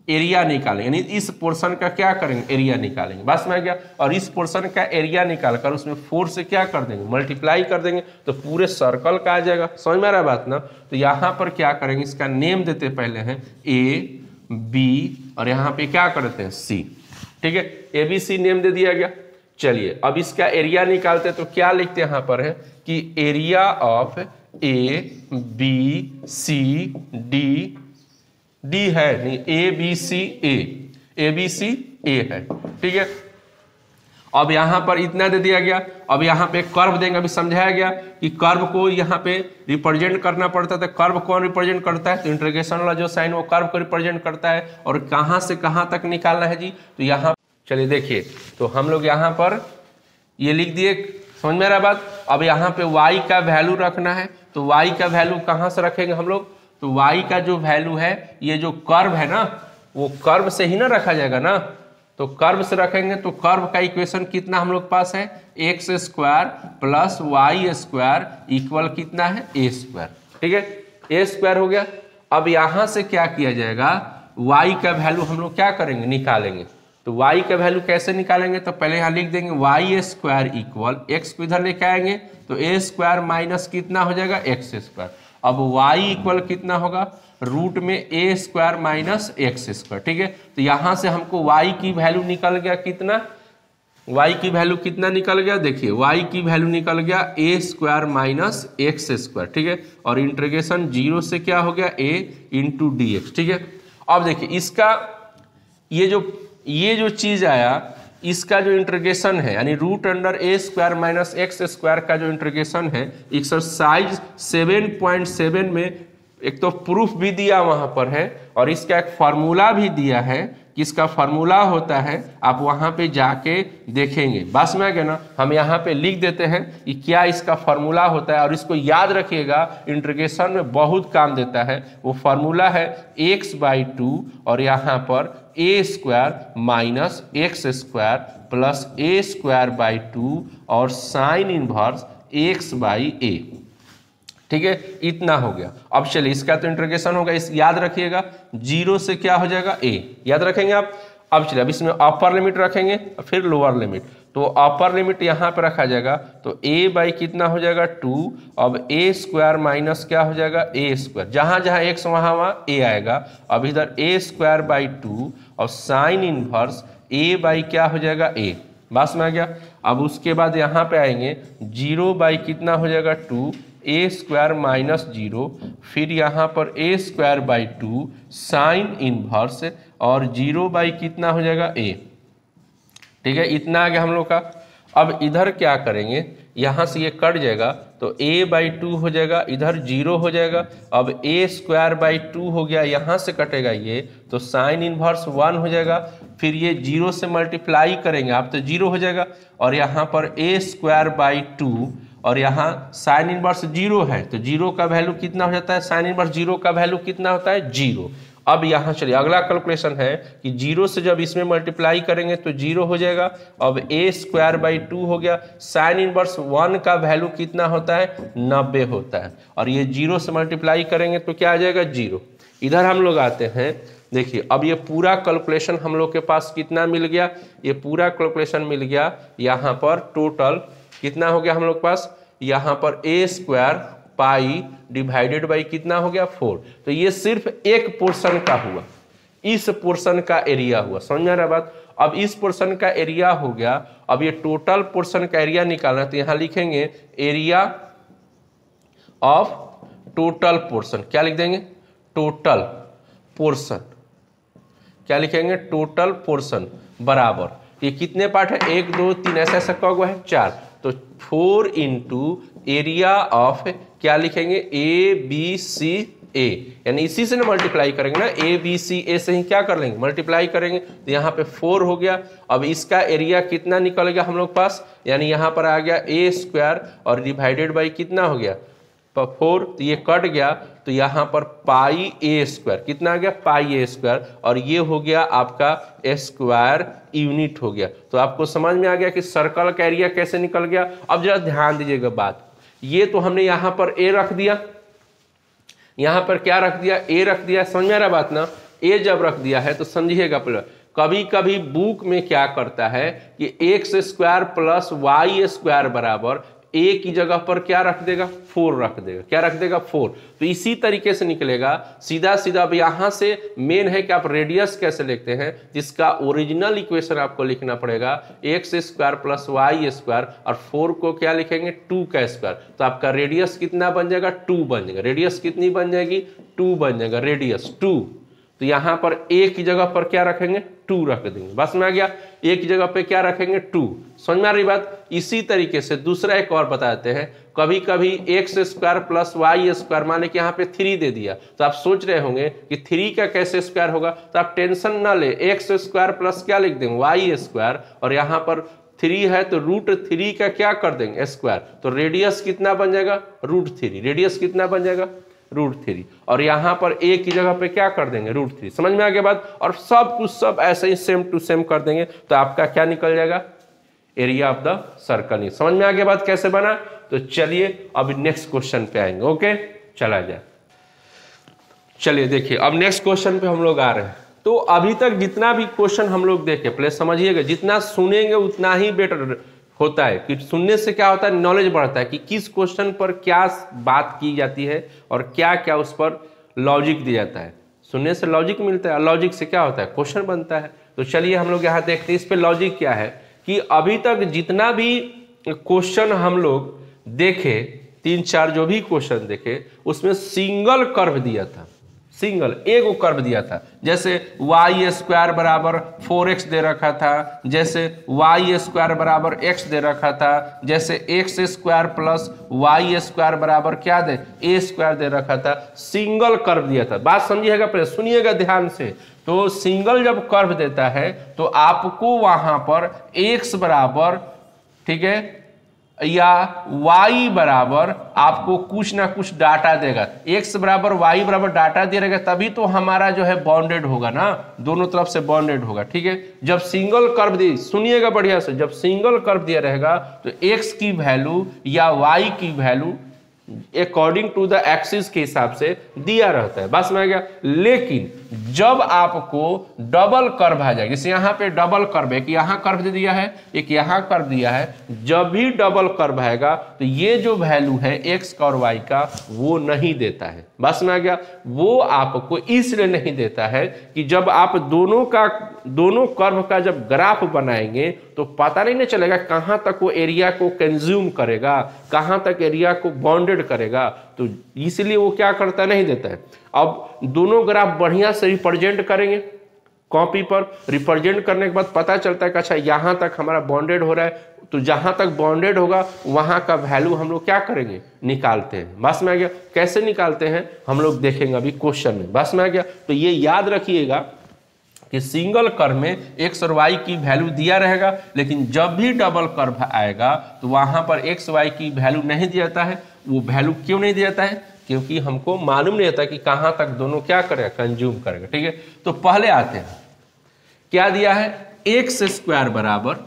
Speaker 1: एरिया निकालेंगे। यानी इस पोर्शन का क्या करेंगे, एरिया निकालेंगे। बस में गया। और इस पोर्शन का एरिया निकालकर उसमें 4 से क्या कर देंगे, मल्टीप्लाई कर देंगे, तो पूरे सर्कल का आ जाएगा। समझ में आ रहा है बात ना। तो यहाँ पर क्या करेंगे, इसका नेम देते पहले हैं ए बी, और यहाँ पे क्या करते हैं सी, ठीक है, ए बी सी नेम दे दिया गया। चलिए अब इसका एरिया निकालते हैं, तो क्या लिखते हैं यहाँ पर है कि area of A B C D, D है नहीं, ए B C A B C ए है, ठीक है। अब यहां पर इतना दे दिया गया। अब यहां पे कर्व देंगे, अभी समझाया गया कि कर्व को यहां पे रिप्रेजेंट करना पड़ता है। कर्व कौन रिप्रेजेंट करता है, तो इंटीग्रेशन वाला जो साइन वो कर्व को रिप्रेजेंट करता है। और कहां से कहां तक निकालना है जी, तो यहां चलिए देखिए, तो हम लोग यहां पर ये लिख दिए, समझ में आ रहा बात। अब यहां पे y का वैल्यू रखना है, तो y का वैल्यू कहां से रखेंगे हम लोग, तो y का जो वैल्यू है, ये जो कर्व है ना, वो कर्व से ही ना रखा जाएगा ना। तो कर्व से रखेंगे तो कर्व का इक्वेशन कितना हम लोग पास है, x square plus y square equal कितना है ए स्क्वायर। ठीक है, ए स्क्वायर हो गया। अब यहां से क्या किया जाएगा, y का वैल्यू हम लोग क्या करेंगे, निकालेंगे। तो y का वैल्यू कैसे निकालेंगे, तो पहले यहाँ लिख देंगे वाई स्क्वायर इक्वल, एक्स को इधर लेके आएंगे तो ए स्क्वायर माइनस कितना हो जाएगा एक्स स्क्वायर। अब y इक्वल कितना होगा, रूट में ए स्क्वायर माइनस एक्स स्क्वायर। ठीक है, तो यहां से हमको y की वैल्यू निकल गया कितना, y की वैल्यू कितना निकल गया, देखिए y की वैल्यू निकल गया ए स्क्वायर माइनस एक्स स्क्वायर। ठीक है, और इंटीग्रेशन 0 से क्या हो गया a इंटू डी एक्स। ठीक है, अब देखिए इसका ये जो चीज आया, इसका जो इंटीग्रेशन है यानी रूट अंडर ए स्क्वायर माइनस एक्स स्क्वायर का जो इंटीग्रेशन है, एक्सरसाइज 7.7 में एक तो प्रूफ भी दिया वहां पर है और इसका एक फार्मूला भी दिया है कि इसका फार्मूला होता है, आप वहां पे जाके देखेंगे। बस में आ गया ना, हम यहाँ पे लिख देते हैं कि क्या इसका फार्मूला होता है और इसको याद रखिएगा, इंटीग्रेशन में बहुत काम देता है। वो फार्मूला है x/2 और यहाँ पर A square minus X square plus A square by 2 और साइन इनवर्स x/a। ठीक है, इतना हो गया। अब चलिए इसका तो इंटीग्रेशन होगा, इस याद रखिएगा 0 से क्या हो जाएगा a, याद रखेंगे आप। अब चलिए अब इसमें अपर लिमिट रखेंगे फिर लोअर लिमिट, तो अपर लिमिट यहाँ पे रखा जाएगा तो a बाई कितना हो जाएगा 2, अब a स्क्वायर माइनस क्या हो जाएगा a स्क्वायर, जहाँ जहाँ x वहाँ a आएगा। अब इधर a स्क्वायर बाई 2 और साइन इनवर्स a बाई क्या हो जाएगा a, बस में आ गया। अब उसके बाद यहाँ पे आएंगे 0 बाई कितना हो जाएगा 2 ए स्क्वायर माइनस 0, फिर यहाँ पर A square by 2 sine inverse और 0 बाई कितना हो जाएगा a। ठीक है, इतना आ गया हम लोग का। अब इधर क्या करेंगे, यहाँ से ये कट जाएगा तो a/2 हो जाएगा, इधर 0 हो जाएगा। अब a स्क्वायर बाई 2 हो गया, यहाँ से कटेगा ये तो साइन इनवर्स 1 हो जाएगा। फिर ये 0 से मल्टीप्लाई करेंगे आप तो 0 हो जाएगा और यहाँ पर a स्क्वायर बाई 2 और यहाँ साइन इनवर्स 0 है तो 0 का वैल्यू कितना हो जाता है, साइन इनवर्स 0 का वैल्यू कितना होता है 0। अब यहाँ चलिए अगला कैलकुलेशन है कि 0 से जब इसमें मल्टीप्लाई करेंगे तो 0 हो जाएगा। अब a स्क्वायर बाई 2 हो गया, साइन इनवर्स 1 का वैल्यू कितना होता है 90 होता है और ये 0 से मल्टीप्लाई करेंगे तो क्या आ जाएगा 0। इधर हम लोग आते हैं, देखिए अब ये पूरा कैलकुलेशन हम लोग के पास कितना मिल गया, ये पूरा कैलकुलेशन मिल गया। यहाँ पर टोटल कितना हो गया हम लोग पास, यहाँ पर a square pi divided by कितना हो गया 4। तो ये सिर्फ एक पोर्शन का हुआ, इस पोर्शन का एरिया हुआ, समझ में आ रहा बात। अब इस पोर्शन का एरिया हो गया, अब ये टोटल पोर्शन का एरिया निकालना है तो यहाँ लिखेंगे एरिया ऑफ टोटल पोर्शन, क्या लिख देंगे टोटल पोर्शन, क्या लिखेंगे टोटल पोर्शन बराबर, ये कितने पार्ट है 1 2 3 ऐसा ऐसा कहा हुआ है 4, तो 4 इंटू एरिया ऑफ क्या लिखेंगे ए बी सी ए, यानी इसी से ना मल्टीप्लाई करेंगे ना, ए बी सी ए से ही क्या कर लेंगे मल्टीप्लाई करेंगे तो यहाँ पे 4 हो गया। अब इसका एरिया कितना निकल गया हम लोग पास, यानी यहाँ पर आ गया ए स्क्वायर और डिवाइडेड बाई कितना हो गया 4, तो ये कट गया तो यहाँ पर पाई ए स्क्वायर कितना आ गया पाई ए स्क्वायर और ये हो गया आपका स्क्वायर यूनिट हो गया। तो आपको समझ में आ गया कि सर्कल का एरिया कैसे निकल गया। अब जरा ध्यान दीजिएगा बात, ये तो हमने यहाँ पर ए रख दिया, यहाँ पर क्या रख दिया ए रख दिया, समझ में आ रहा बात ना। ए जब रख दिया है तो समझिएगा, कभी कभी बुक में क्या करता है कि x square plus y square बराबर ए की जगह पर क्या रख देगा 4 रख देगा, क्या रख देगा 4। तो इसी तरीके से निकलेगा सीधा सीधा। अब यहाँ से मेन है कि आप रेडियस कैसे लिखते हैं, जिसका ओरिजिनल इक्वेशन आपको लिखना पड़ेगा x square plus y square और 4 को क्या लिखेंगे 2 का स्क्वायर, तो आपका रेडियस कितना बन जाएगा 2 बन जाएगा। रेडियस कितनी बन जाएगी 2 बन जाएगा, रेडियस 2। तो यहाँ पर ए की जगह पर क्या रखेंगे 2 रख देंगे, बस में आ गया। ए की जगह पे क्या रखेंगे 2, समझ में आ रही बात। इसी तरीके से दूसरा एक और बताते हैं, कभी कभी x square plus y square माने कि यहाँ पे 3 दे दिया, तो आप सोच रहे होंगे कि 3 का कैसे स्क्वायर होगा, तो आप टेंशन ना ले, एक्स स्क्वायर प्लस क्या लिख देंगे वाई स्क्वायर और यहाँ पर 3 है तो √3 का क्या कर देंगे स्क्वायर, तो रेडियस कितना बन जाएगा √3, रेडियस कितना बन जाएगा √3 और यहाँ पर a की जगह पे क्या कर देंगे √3। समझ में आ गया बात। और सब कुछ सब ऐसे ही सेम टू सेम कर देंगे तो आपका क्या निकल जाएगा एरिया ऑफ द सर्कल। समझ में आ गया बात कैसे बना। तो चलिए अभी नेक्स्ट क्वेश्चन पे आएंगे। ओके चला जाए। चलिए देखिए अब नेक्स्ट क्वेश्चन पे हम लोग आ रहे हैं। तो अभी तक जितना भी क्वेश्चन हम लोग देखे प्लीज समझिएगा, जितना सुनेंगे उतना ही बेटर होता है कि सुनने से क्या होता है नॉलेज बढ़ता है कि किस क्वेश्चन पर क्या बात की जाती है और क्या क्या उस पर लॉजिक दिया जाता है। सुनने से लॉजिक मिलता है, लॉजिक से क्या होता है क्वेश्चन बनता है। तो चलिए हम लोग यहाँ देखते हैं इस पे लॉजिक क्या है कि अभी तक जितना भी क्वेश्चन हम लोग देखे 3-4 जो भी क्वेश्चन देखे उसमें सिंगल कर्व दिया था, सिंगल एगो कर्व दिया था। जैसे y² बराबर 4x दे रखा था, जैसे y² बराबर x दे रखा था, जैसे x² प्लस y² बराबर क्या दे a² दे रखा था। सिंगल कर्व दिया था। बात समझिएगा पहले सुनिएगा ध्यान से। तो सिंगल जब कर्व देता है तो आपको वहां पर x बराबर ठीक है या y बराबर आपको कुछ ना कुछ डाटा देगा। x बराबर y बराबर डाटा दे रहेगा तभी तो हमारा जो है बाउंडेड होगा ना, दोनों तरफ से बाउंडेड होगा। ठीक है जब सिंगल कर्व दी सुनिएगा बढ़िया से, जब सिंगल कर्व दिया रहेगा तो x की वैल्यू या y की value according to the axis के हिसाब से दिया रहता है। बस में आ गया। लेकिन जब आपको डबल कर्व आ जाएगा, जैसे यहाँ पे डबल कर्व है कि यहाँ कर्व दे दिया है एक यहाँ कर्व दिया है, जब भी डबल कर्व आएगा तो ये जो वैल्यू है x का और y का वो नहीं देता है। बस में आ गया। वो आपको इसलिए नहीं देता है कि जब आप दोनों कर्व का जब ग्राफ बनाएंगे तो पता नहीं चलेगा कहाँ तक वो एरिया को कंज्यूम करेगा, कहाँ तक एरिया को बाउंडेड करेगा। तो इसलिए वो क्या करता नहीं देता है। अब दोनों ग्राफ बढ़िया से रिप्रेजेंट करेंगे कॉपी पर, रिप्रेजेंट करने के बाद पता चलता है कि अच्छा यहाँ तक हमारा बाउंडेड हो रहा है, तो जहां तक बाउंडेड होगा वहां का वैल्यू हम लोग क्या करेंगे निकालते हैं। बस में आ गया। कैसे निकालते हैं हम लोग देखेंगे अभी क्वेश्चन में। बस में आ गया। तो ये याद रखिएगा कि सिंगल कर्व में x और y की वैल्यू दिया रहेगा, लेकिन जब भी डबल कर्व आएगा तो वहां पर x y की वैल्यू नहीं दिया जाता है। वो वैल्यू क्यों नहीं दिया जाता है? क्योंकि हमको मालूम नहीं होता कि कहां तक दोनों क्या करेगा कंज्यूम करेगा। ठीक है तो पहले आते हैं क्या दिया है x² बराबर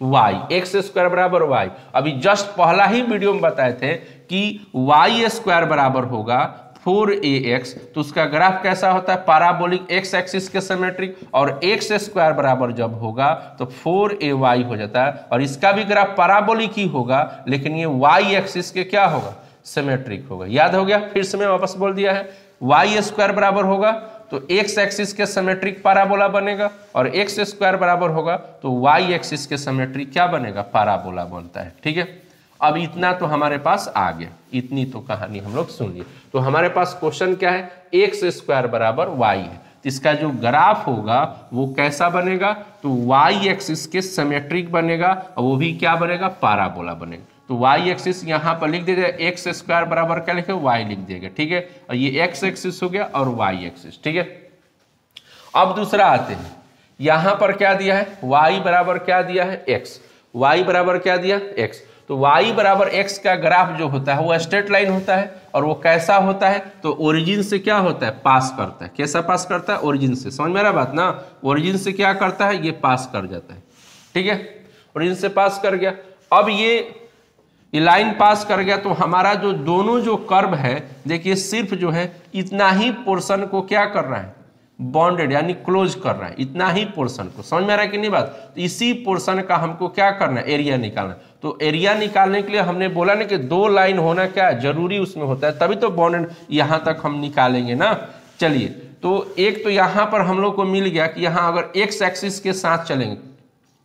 Speaker 1: y, x² बराबर y। अभी जस्ट पहला ही वीडियो में बताए थे कि y² बराबर होगा 4ax, तो उसका ग्राफ कैसा होता है पैराबोलिक x एक्सिस के सिमेट्रिक, और x² बराबर जब होगा तो 4ay हो जाता है और इसका भी ग्राफ पैराबोलिक ही होगा, लेकिन ये y एक्सिस के क्या होगा सिमेट्रिक होगा। याद हो गया? फिर से मैं वापस बोल दिया है y² बराबर होगा तो x एक्सिस के सिमेट्रिक पैराबोला बनेगा और x² बराबर होगा तो y एक्सिस के सिमेट्रिक क्या बनेगा पैराबोला बनता है। ठीक है अब इतना तो हमारे पास आ गया, इतनी तो कहानी हम लोग सुन लिए। तो हमारे पास क्वेश्चन क्या है x² बराबर y है, तो इसका जो ग्राफ होगा वो कैसा बनेगा तो y एक्सिस के सिमेट्रिक बनेगा और वो भी क्या बनेगा पैराबोला बनेगा। तो y एक्सिस यहाँ पर लिख दीजिएगा x² बराबर क्या लिखे y लिख दिएगा। ठीक है और ये x एक्सिस हो गया और y एक्सिस। ठीक है अब दूसरा आते हैं, यहाँ पर क्या दिया है y बराबर क्या दिया है x, y बराबर क्या दिया x। तो y बराबर x का ग्राफ जो होता है वो स्ट्रेट लाइन होता है और वो कैसा होता है तो ओरिजिन से क्या होता है पास करता है। कैसा पास करता है ओरिजिन से, समझ में आ रहा बात ना। ओरिजिन से क्या करता है ये पास कर जाता है। ठीक है ओरिजिन से पास कर गया। अब ये लाइन पास कर गया तो हमारा जो दोनों जो कर्व है देखिए सिर्फ जो है इतना ही पोर्शन को क्या कर रहा है बॉन्डेड यानी क्लोज कर रहा है, इतना ही पोर्शन को। समझ में आ रहा है कि नहीं बात। तो इसी पोर्शन का हमको क्या करना है एरिया निकालना। तो एरिया निकालने के लिए हमने बोला ना कि 2 लाइन होना क्या जरूरी उसमें होता है, तभी तो बॉन्डेड यहां तक हम निकालेंगे ना। चलिए तो एक तो यहां पर हम लोग को मिल गया कि यहां अगर x एक्सिस के साथ चलेंगे,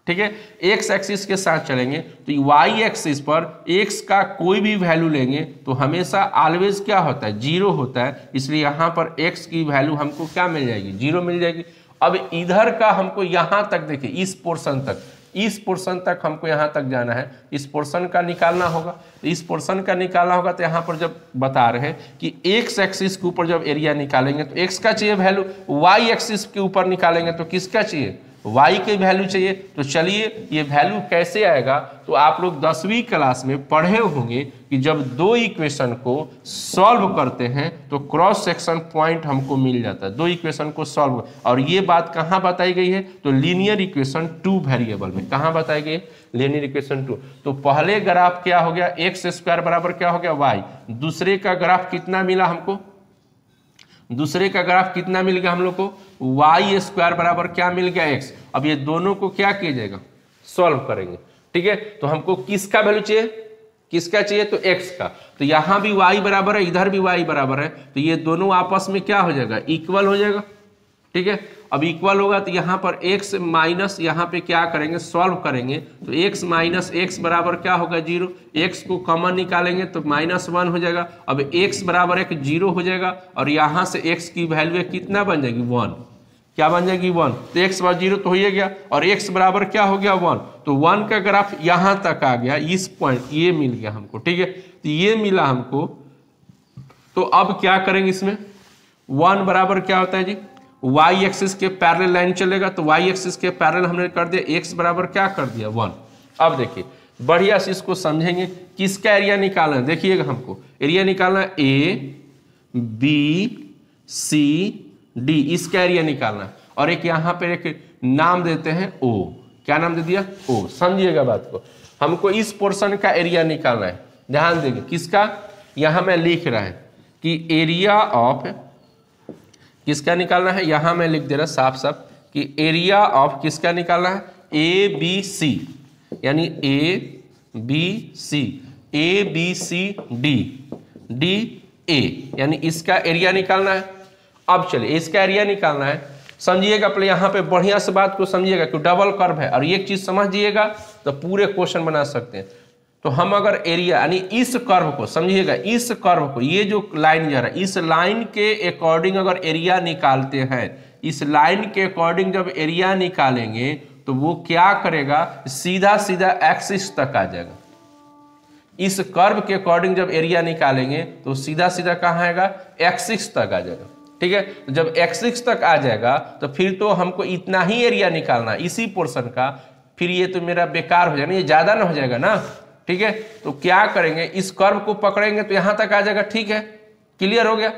Speaker 1: ठीक है x एक्सिस के साथ चलेंगे तो y एक्सिस पर x का कोई भी वैल्यू लेंगे तो हमेशा ऑलवेज क्या होता है 0 होता है, इसलिए यहाँ पर x की वैल्यू हमको क्या मिल जाएगी 0 मिल जाएगी। अब इधर का हमको यहाँ तक देखिए इस पोर्शन तक हमको यहाँ तक जाना है, इस पोर्शन का निकालना होगा। इस पोर्शन का निकालना होगा तो यहाँ पर जब बता रहे हैं कि x एक्सिस के ऊपर जब एरिया निकालेंगे तो x का चाहिए वैल्यू, y एक्सिस के ऊपर निकालेंगे तो किसका चाहिए y की वैल्यू चाहिए। तो चलिए ये वैल्यू कैसे आएगा, तो आप लोग 10वीं क्लास में पढ़े होंगे कि जब दो इक्वेशन को सॉल्व करते हैं तो क्रॉस सेक्शन पॉइंट हमको मिल जाता है, दो इक्वेशन को सॉल्व। और ये बात कहाँ बताई गई है, तो लीनियर इक्वेशन 2 वेरिएबल में। कहाँ बताई गई, लीनियर इक्वेशन 2। तो पहले ग्राफ क्या हो गया, एक्स स्क्वायर बराबर क्या हो गया y, दूसरे का ग्राफ कितना मिला हमको, दूसरे का ग्राफ कितना मिल गया हम लोग को, वाई स्क्वायर बराबर क्या मिल गया x। अब ये दोनों को क्या किया जाएगा, सॉल्व करेंगे, ठीक है। तो हमको किसका वैल्यू चाहिए, किसका चाहिए, तो x का। तो यहां भी y बराबर है, इधर भी y बराबर है, तो ये दोनों आपस में क्या हो जाएगा, इक्वल हो जाएगा, ठीक है। अब इक्वल होगा तो यहाँ पर x माइनस यहाँ पे क्या करेंगे, सॉल्व करेंगे। तो x माइनस एक्स बराबर क्या होगा, 0। x को कॉमन निकालेंगे तो -1 हो जाएगा। अब x बराबर 0 हो जाएगा और यहाँ से x की वैल्यू कितना बन जाएगी, 1। क्या बन जाएगी, 1। तो x बराबर 0 तो हो ही गया और x बराबर क्या हो गया, 1। तो 1 का ग्राफ यहाँ तक आ गया, इस पॉइंट ये मिल गया हमको, ठीक है। तो ये मिला हमको। तो अब क्या करेंगे इसमें, 1 बराबर क्या होता है जी, y एक्सिस के पैरेलल लाइन चलेगा। तो y एक्सिस के पैरेलल हमने कर दिया, x बराबर क्या कर दिया, 1। अब देखिए बढ़िया से इसको समझेंगे, किसका एरिया निकालना है, देखिएगा हमको एरिया निकालना है a b c d, इसका एरिया निकालना है। और एक यहाँ पे एक नाम देते हैं o, क्या नाम दे दिया, o। समझिएगा बात को, हमको इस पोर्शन का एरिया निकालना है। ध्यान देंगे किसका, यहाँ मैं लिख रहा है कि एरिया ऑफ किसका निकालना है, यहां मैं लिख दे रहा साफ साफ कि एरिया ऑफ किसका निकालना है, ए बी सी, यानी A B C, A B C D, D A, यानी इसका एरिया निकालना है। अब चलिए इसका एरिया निकालना है, समझिएगा पहले यहाँ पे बढ़िया से बात को समझिएगा कि डबल कर्व है। और एक चीज समझिएगा तो पूरे क्वेश्चन बना सकते हैं। तो हम अगर एरिया यानी इस कर्व को समझिएगा, इस कर्व को, ये जो लाइन जा रहा है, इस लाइन के अकॉर्डिंग अगर एरिया निकालते हैं, इस लाइन के अकॉर्डिंग जब एरिया निकालेंगे तो वो क्या करेगा, सीधा सीधा एक्सिस तक आ जाएगा। इस कर्व के अकॉर्डिंग जब एरिया निकालेंगे तो सीधा सीधा कहाँ आएगा, एक्सिस तक आ जाएगा, ठीक है। जब एक्सिस तक आ जाएगा तो फिर तो हमको इतना ही एरिया निकालना इसी पोर्शन का, फिर ये तो मेरा बेकार हो जाएगा, ये ज्यादा ना हो जाएगा ना, ठीक है। तो क्या करेंगे, इस कर्व को पकड़ेंगे तो यहां तक आ जाएगा, ठीक है, क्लियर हो गया।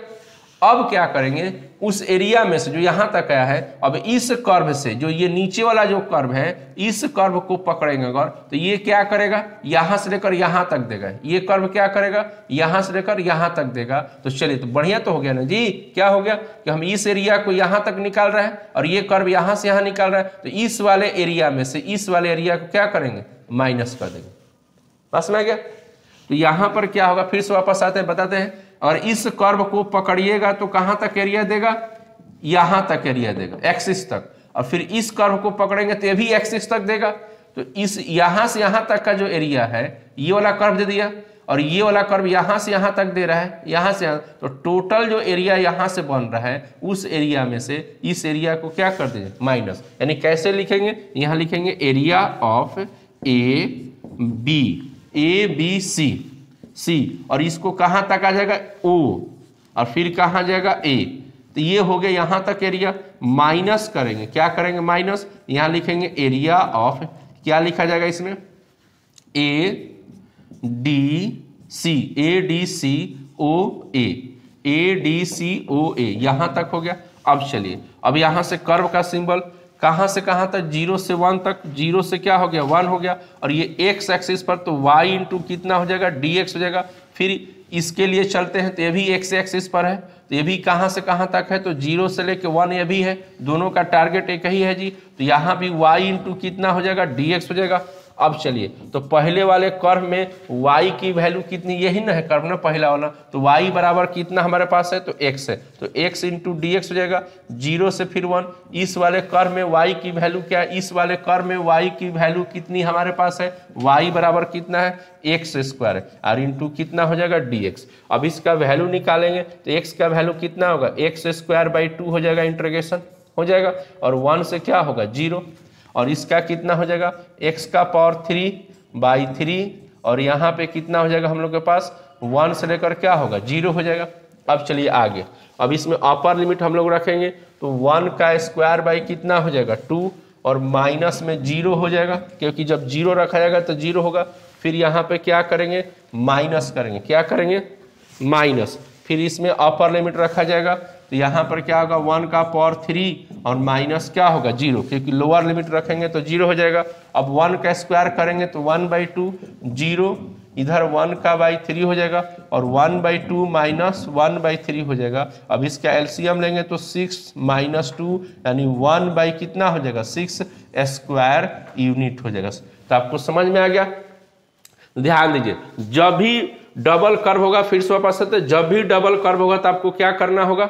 Speaker 1: अब क्या करेंगे, उस एरिया में से जो यहां तक आया है, अब इस कर्व से जो ये नीचे वाला जो कर्व है, इस कर्व को पकड़ेंगे अगर, तो ये क्या करेगा, यहां से लेकर यहां तक देगा। ये कर्व क्या करेगा, यहां से लेकर यहां तक देगा। तो चलिए तो बढ़िया तो हो गया ना जी, क्या हो गया कि हम इस एरिया को यहां तक निकाल रहे हैं और ये कर्व यहां से यहां निकाल रहा है। तो इस वाले एरिया में से इस वाले एरिया को क्या करेंगे, माइनस कर देंगे। बस में गया। तो यहां पर क्या होगा, फिर से वापस आते हैं बताते हैं। और इस कर्व को पकड़िएगा तो कहां तक एरिया देगा, यहां तक एरिया देगा, एक्सिस तक। और फिर इस कर्व को पकड़ेंगे तो ये भी एक्सिस तक देगा। तो इस यहां से यहां तक का जो एरिया है, ये वाला कर्व दे दिया और ये वाला कर्व यहां से यहां तक दे रहा है, यहां से यहां। तो टोटल जो एरिया यहां से बन रहा है, उस एरिया में से इस एरिया को क्या कर दीजिए, माइनस। यानी कैसे लिखेंगे, यहां लिखेंगे area of A B C, और इसको कहां तक आ जाएगा, ओ, और फिर कहां जाएगा, ए। तो ये हो गया यहां तक एरिया। माइनस करेंगे, क्या करेंगे, माइनस, यहां लिखेंगे एरिया ऑफ, क्या लिखा जाएगा इसमें, A D C, A D C O A, A D C O A, यहां तक हो गया। अब चलिए, अब यहां से कर्व का सिंबल कहां से कहां तक, 0 से 1 तक, 0 से क्या हो गया, 1 हो गया। और ये x एक्सिस पर तो y इंटू कितना हो जाएगा, dx हो जाएगा। फिर इसके लिए चलते हैं तो ये भी x एक्सिस पर है, तो ये भी कहां से कहां तक है, तो 0 से लेके 1 ये भी है, दोनों का टारगेट एक ही है जी। तो यहां भी y इंटू कितना हो जाएगा, dx हो जाएगा। अब चलिए, तो पहले वाले कर्व में y की वैल्यू कितनी, यही ना है कर्व ना पहला वाला, तो y बराबर कितना हमारे पास है, तो x है। तो x इंटू डी एक्स हो जाएगा, 0 से फिर 1। इस वाले कर्व में y की वैल्यू क्या है, इस वाले कर्व में y की वैल्यू कितनी हमारे पास है, y बराबर कितना है, एक्स स्क्वायर है, और इंटू कितना हो जाएगा, dx। अब इसका वैल्यू निकालेंगे तो x का वैल्यू कितना होगा, एक्स स्क्वायर बाई 2 हो जाएगा, इंटीग्रेशन हो जाएगा। और 1 से क्या होगा, 0, और इसका कितना हो जाएगा, x का पावर 3/3, और यहाँ पे कितना हो जाएगा हम लोग के पास, 1 से लेकर क्या होगा, 0 हो जाएगा। अब चलिए आगे, अब इसमें अपर लिमिट हम लोग रखेंगे तो 1 का स्क्वायर बाई कितना हो जाएगा, 2, और माइनस में 0 हो जाएगा, क्योंकि जब 0 रखा जाएगा तो 0 होगा। फिर यहाँ पे क्या करेंगे, माइनस करेंगे, क्या करेंगे, माइनस। फिर इसमें अपर लिमिट रखा जाएगा, तो यहाँ पर क्या होगा 1 का पावर 3 और माइनस क्या होगा 0, क्योंकि लोअर लिमिट रखेंगे तो 0 हो जाएगा। अब 1 का स्क्वायर करेंगे तो 1/2 0, इधर 1 का बाई 3 हो जाएगा और 1/2 माइनस 1/3 हो जाएगा। अब इसका एलसीएम लेंगे तो 6 माइनस 2 यानी 1 बाई कितना हो जाएगा 6 स्क्वायर यूनिट हो जाएगा। तो आपको समझ में आ गया। ध्यान दीजिए, जब भी डबल कर्व होगा, फिर से वापस आते, जब भी डबल कर्व होगा तो आपको क्या करना होगा,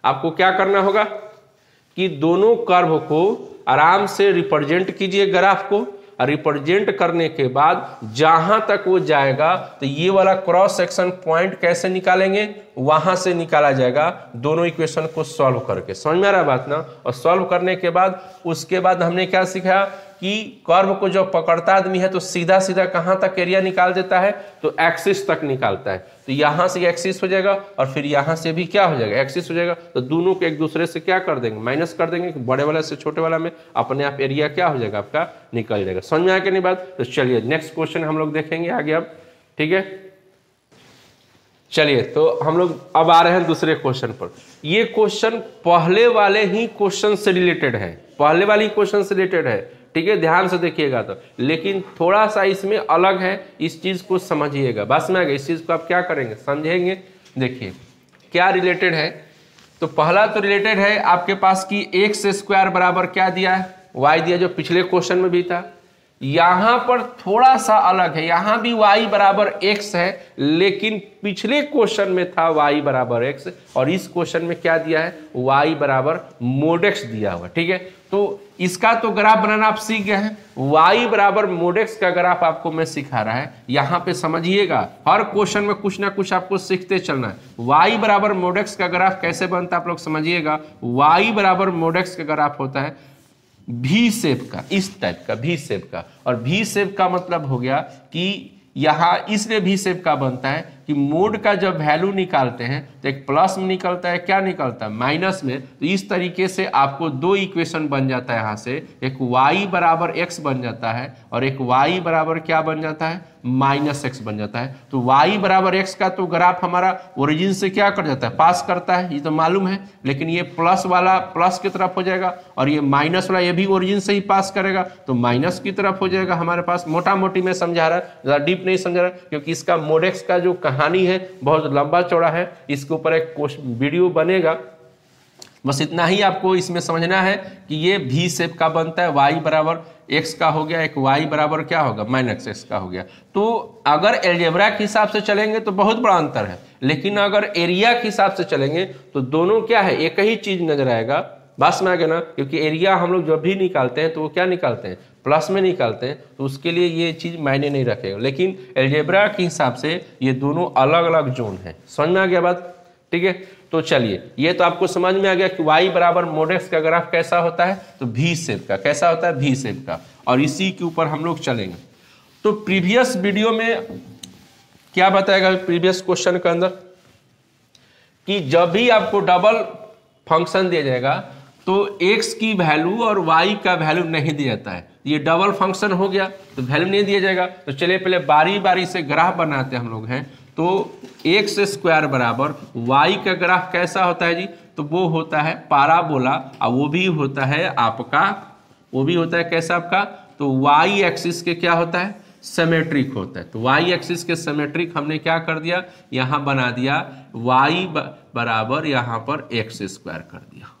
Speaker 1: आपको क्या करना होगा कि दोनों कर्व को आराम से रिप्रेजेंट कीजिए ग्राफ को, और रिप्रेजेंट करने के बाद जहां तक वो जाएगा तो ये वाला क्रॉस सेक्शन पॉइंट कैसे निकालेंगे, वहां से निकाला जाएगा दोनों इक्वेशन को सॉल्व करके। समझ में आ रहा है बात ना। और सॉल्व करने के बाद उसके बाद हमने क्या सीखा कि कर्व को जो पकड़ता आदमी है तो सीधा सीधा कहां तक एरिया निकाल देता है, तो एक्सिस तक निकालता है। तो यहां से एक्सिस हो जाएगा और फिर यहां से भी क्या हो जाएगा, एक्सिस हो जाएगा। तो दोनों को एक दूसरे से क्या कर देंगे, माइनस कर देंगे। बड़े वाला से छोटे वाला में अपने आप एरिया क्या हो जाएगा, आपका निकल जाएगा। समझ में आया कि नहीं बात। तो चलिए नेक्स्ट क्वेश्चन हम लोग देखेंगे आगे अब, ठीक है। चलिए तो हम लोग अब आ रहे हैं दूसरे क्वेश्चन पर। ये क्वेश्चन पहले वाले ही क्वेश्चन से रिलेटेड है, पहले वाली क्वेश्चन से रिलेटेड है, ठीक है, ध्यान से देखिएगा। तो लेकिन थोड़ा सा इसमें अलग है, इस चीज को समझिएगा। बस में आ गया, इस चीज को आप क्या करेंगे, समझेंगे। देखिए क्या रिलेटेड है। तो पहला तो रिलेटेड है आपके पास कि एक्स स्क्वायर बराबर क्या दिया है, वाई दिया, जो पिछले क्वेश्चन में भी था। यहां पर थोड़ा सा अलग है, यहां भी y बराबर x है, लेकिन पिछले क्वेश्चन में था y बराबर x और इस क्वेश्चन में क्या दिया है, y बराबर mod x दिया हुआ, ठीक है। तो इसका तो ग्राफ बनाना आप सीख गए हैं, y बराबर mod x का ग्राफ आपको मैं सिखा रहा है। यहां पे समझिएगा, हर क्वेश्चन में कुछ ना कुछ आपको सीखते चलना है। y बराबर mod x का ग्राफ कैसे बनता है आप लोग समझिएगा। y बराबर mod x का ग्राफ होता है भी शेप का, इस टाइप का भी शेप का। और भी शेप का मतलब हो गया कि यहाँ इसलिए भी शेप का बनता है कि मोड का जब वैल्यू निकालते हैं तो एक प्लस में निकलता है, क्या निकलता है, माइनस में। तो इस तरीके से आपको दो इक्वेशन बन जाता है यहाँ से, एक y बराबर x बन जाता है और एक y बराबर क्या बन जाता है, माइनस x बन जाता है। तो y बराबर x का तो ग्राफ हमारा ओरिजिन से क्या कर जाता है, पास करता है, ये तो मालूम है। लेकिन ये प्लस वाला प्लस की तरफ हो जाएगा और ये माइनस वाला ये भी ओरिजिन से ही पास करेगा, तो माइनस की तरफ हो जाएगा हमारे पास। मोटा मोटी में समझा रहा है, ज़्यादा डीप नहीं समझा रहा, क्योंकि इसका mod x का जो कहानी है बहुत लंबा चौड़ा है, इसके ऊपर एक वीडियो बनेगा। बस इतना ही आपको इसमें समझना है कि ये भी शेप का बनता है, y बराबर x का हो गया, एक y बराबर क्या होगा, माइनस x का हो गया। तो अगर एलजेब्रा के हिसाब से चलेंगे तो बहुत बड़ा अंतर है, लेकिन अगर एरिया के हिसाब से चलेंगे तो दोनों क्या है, एक ही चीज नजर आएगा। बस में आ गया ना, क्योंकि एरिया हम लोग जब भी निकालते हैं तो वो क्या निकालते हैं, प्लस में निकालते हैं, तो उसके लिए ये चीज मायने नहीं रखेगा। लेकिन एलजेब्रा के हिसाब से ये दोनों अलग अलग जोन है। समझ में आ गया बात, ठीक है। तो चलिए ये तो आपको समझ में आ गया कि y बराबर mod x का ग्राफ कैसा होता है, तो भी शेप का। कैसा होता है, भी शेप का। और इसी के ऊपर हम लोग चलेंगे। तो प्रीवियस वीडियो में क्या बताएगा, प्रीवियस क्वेश्चन के अंदर, कि जब भी आपको डबल फंक्शन दिया जाएगा तो x की वैल्यू और y का वैल्यू नहीं दिया जाता है। ये डबल फंक्शन हो गया तो वैल्यू नहीं दिया जाएगा। तो चलिए पहले बारी बारी से ग्राफ बनाते हैं हम लोग हैं। तो एक्स स्क्वायर बराबर y का ग्राफ कैसा होता है जी, तो वो होता है पाराबोला, और वो भी होता है आपका, वो भी होता है कैसा आपका, तो y एक्सिस के क्या होता है, सिमेट्रिक होता है। तो y एक्सिस के सिमेट्रिक हमने क्या कर दिया, यहाँ बना दिया y बराबर यहाँ पर एक्स स्क्वायर कर दिया,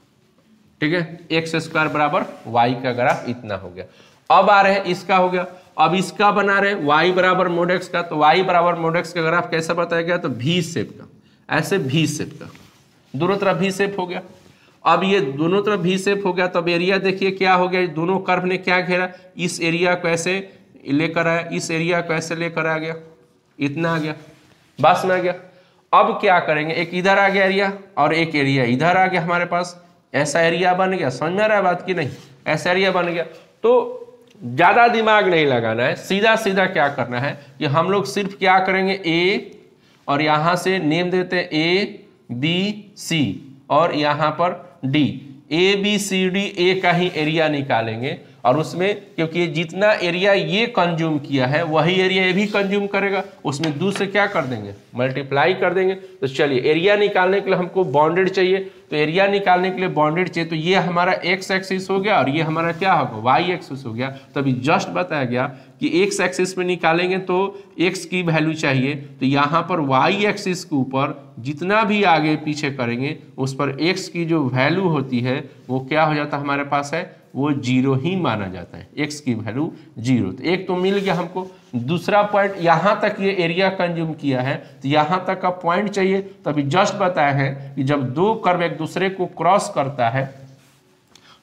Speaker 1: ठीक है। एक्स स्क्वायर बराबर y का ग्राफ इतना हो गया। अब आ रहे हैं इसका हो गया, अब इसका बना रहे y बराबर mod x का। तो y बराबर mod x का ग्राफ कैसा बताया गया, तो भी शेप का, ऐसे भी शेप का, दोनों तरफ भी शेप हो गया। अब ये दोनों तरफ भी शेप हो गया, तो अब एरिया देखिए क्या हो गया, दोनों कर्व ने क्या घेरा, इस एरिया को ऐसे लेकर आया, इस एरिया को ऐसे लेकर आ गया, इतना आ गया, बस में आ गया। अब क्या करेंगे, एक इधर आ गया एरिया और एक एरिया इधर आ गया हमारे पास, ऐसा एरिया बन गया। समझ में आ रहा है बात की नहीं, ऐसा एरिया बन गया। तो ज्यादा दिमाग नहीं लगाना है, सीधा सीधा क्या करना है कि हम लोग सिर्फ क्या करेंगे, ए और यहां से नेम देते हैं A B C और यहां पर D, ABCD ए का ही एरिया निकालेंगे और उसमें क्योंकि जितना एरिया ये कंज्यूम किया है वही एरिया ये भी कंज्यूम करेगा, उसमें 2 से क्या कर देंगे, मल्टीप्लाई कर देंगे। तो चलिए एरिया निकालने के लिए हमको बाउंडेड चाहिए, तो एरिया निकालने के लिए बाउंडेड चाहिए, तो ये हमारा एक्स एक्सिस हो गया और ये हमारा क्या होगा, वाई एक्सिस हो गया। तो अभी जस्ट बताया गया कि एक्स एक्सिस में निकालेंगे तो एक्स की वैल्यू चाहिए, तो यहाँ पर वाई एक्सिस के ऊपर जितना भी आगे पीछे करेंगे उस पर एक्स की जो वैल्यू होती है वो क्या हो जाता है हमारे पास है, वो 0 ही माना जाता है, एक्स की वैल्यू 0। तो एक तो मिल गया हमको। दूसरा पॉइंट, यहाँ तक ये एरिया कंज्यूम किया है तो यहाँ तक का पॉइंट चाहिए। तो अभी जस्ट बताया है कि जब दो कर्व एक दूसरे को क्रॉस करता है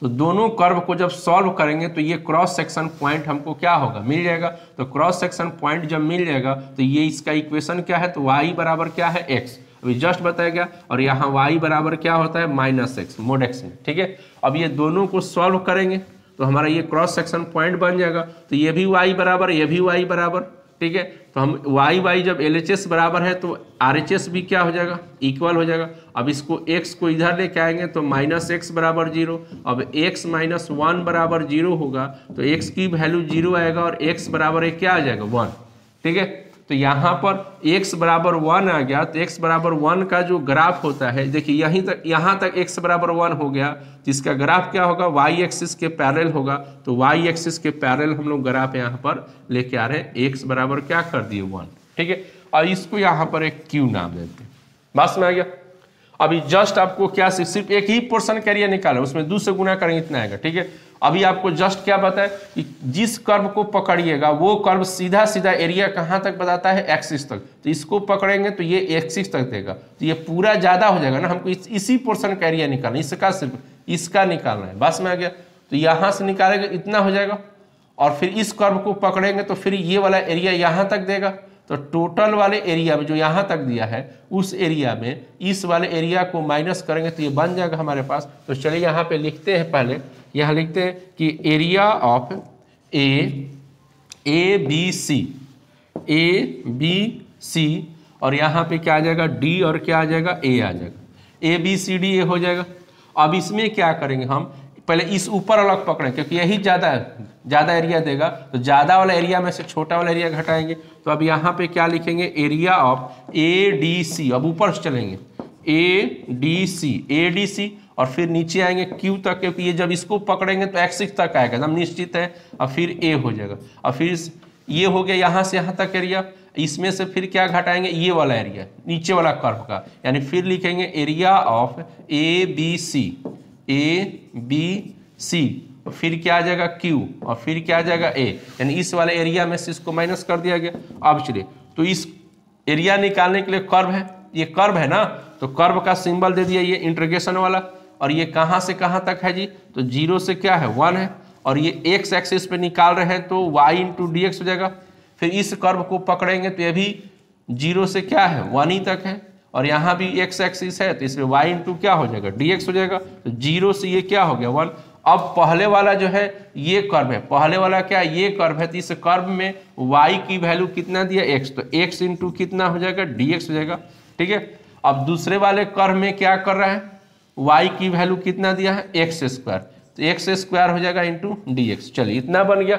Speaker 1: तो दोनों कर्व को जब सॉल्व करेंगे तो ये क्रॉस सेक्शन पॉइंट हमको क्या होगा, मिल जाएगा। तो क्रॉस सेक्शन पॉइंट जब मिल जाएगा तो ये इसका इक्वेशन क्या है, तो y बराबर क्या है, x। अभी जस्ट बताया गया और यहाँ y बराबर क्या होता है, -x मोड x में, ठीक है। अब ये दोनों को सॉल्व करेंगे तो हमारा ये क्रॉस सेक्शन पॉइंट बन जाएगा। तो ये भी y बराबर, ये भी y बराबर, ठीक है। तो हम y जब LHS बराबर है तो RHS भी क्या हो जाएगा, इक्वल हो जाएगा। अब इसको x को इधर लेके आएंगे तो -x बराबर 0। अब x - 1 बराबर 0 होगा तो x की वैल्यू 0 आएगा और x बराबर क्या आ जाएगा, 1, ठीक है। तो यहाँ पर x बराबर 1 आ गया, तो x बराबर 1 का जो ग्राफ होता है, देखिए यहाँ तक x बराबर 1 हो गया, तो इसका ग्राफ क्या होगा, y एक्सिस के पैरेलल होगा। तो y एक्सिस के पैरेलल हम लोग ग्राफ यहाँ पर लेके आ रहे हैं, x बराबर क्या कर दिए, 1, ठीक है। और इसको यहाँ पर एक q नाम देते हैं, बस में आ गया। अभी जस्ट आपको क्या सिर्फ एक ही पोर्शन का एरिया निकाला, उसमें 2 से गुना करेंगे इतना आएगा, ठीक है। अभी आपको जस्ट क्या बताए कि जिस कर्व को पकड़िएगा वो कर्व सीधा सीधा एरिया कहाँ तक बताता है, एक्सिस तक। तो इसको पकड़ेंगे तो ये एक्सिस तक देगा, तो ये पूरा ज्यादा हो जाएगा ना, हमको इसी पोर्शन का एरिया निकालना, इसका सिर्फ इसका निकालना है, बस में आ गया। तो यहाँ से निकालेंगे इतना हो जाएगा और फिर इस कर्व को पकड़ेंगे तो फिर ये वाला एरिया यहाँ तक देगा। तो टोटल वाले एरिया में जो यहाँ तक दिया है उस एरिया में इस वाले एरिया को माइनस करेंगे तो ये बन जाएगा हमारे पास। तो चलिए यहाँ पे लिखते हैं, पहले यहाँ लिखते हैं कि area of A B C और यहाँ पे क्या आ जाएगा, डी और क्या आ जाएगा, ए आ जाएगा, ABCD ए हो जाएगा। अब इसमें क्या करेंगे, हम पहले इस ऊपर अलग पकड़ें क्योंकि यही ज़्यादा एरिया देगा, तो ज़्यादा वाला एरिया में से छोटा वाला एरिया घटाएंगे। तो अब यहाँ पे क्या लिखेंगे, एरिया ऑफ ADC, अब ऊपर चलेंगे ADC और फिर नीचे आएंगे Q तक, क्योंकि ये जब इसको पकड़ेंगे तो एक्सिस तक आएगा, एकदम निश्चित है। अब फिर A हो जाएगा, अब फिर ये हो गया यहाँ से यहाँ तक एरिया, इसमें से फिर क्या घटाएंगे, ये वाला एरिया नीचे वाला कर्व का, यानी फिर लिखेंगे एरिया ऑफ ABC फिर क्या आ जाएगा Q और फिर क्या आ जाएगा A, यानी इस वाले एरिया में से इसको माइनस कर दिया गया। अब चलिए, तो इस एरिया निकालने के लिए कर्व है, ये कर्व है ना, तो कर्व का सिंबल दे दिया ये इंटीग्रेशन वाला, और ये कहाँ से कहाँ तक है जी, तो 0 से क्या है, 1 है, और ये x एक्सिस पे निकाल रहे हैं तो y × dx हो जाएगा। फिर इस कर्व को पकड़ेंगे तो ये भी 0 से क्या है, 1 ही तक है, और यहाँ भी x एक्सिस है तो इसमें y × क्या हो जाएगा, dx हो जाएगा। तो 0 से ये क्या हो गया, 1। अब पहले वाला जो है ये कर्व है, पहले वाला क्या, ये कर्व है, तो इस कर्व में y की वैल्यू कितना दिया, x, तो x × कितना हो जाएगा, dx हो जाएगा, ठीक है। अब दूसरे वाले कर्व में क्या कर रहा है, y की वैल्यू कितना दिया है, x², तो x² हो जाएगा × dx। चलिए इतना बन गया।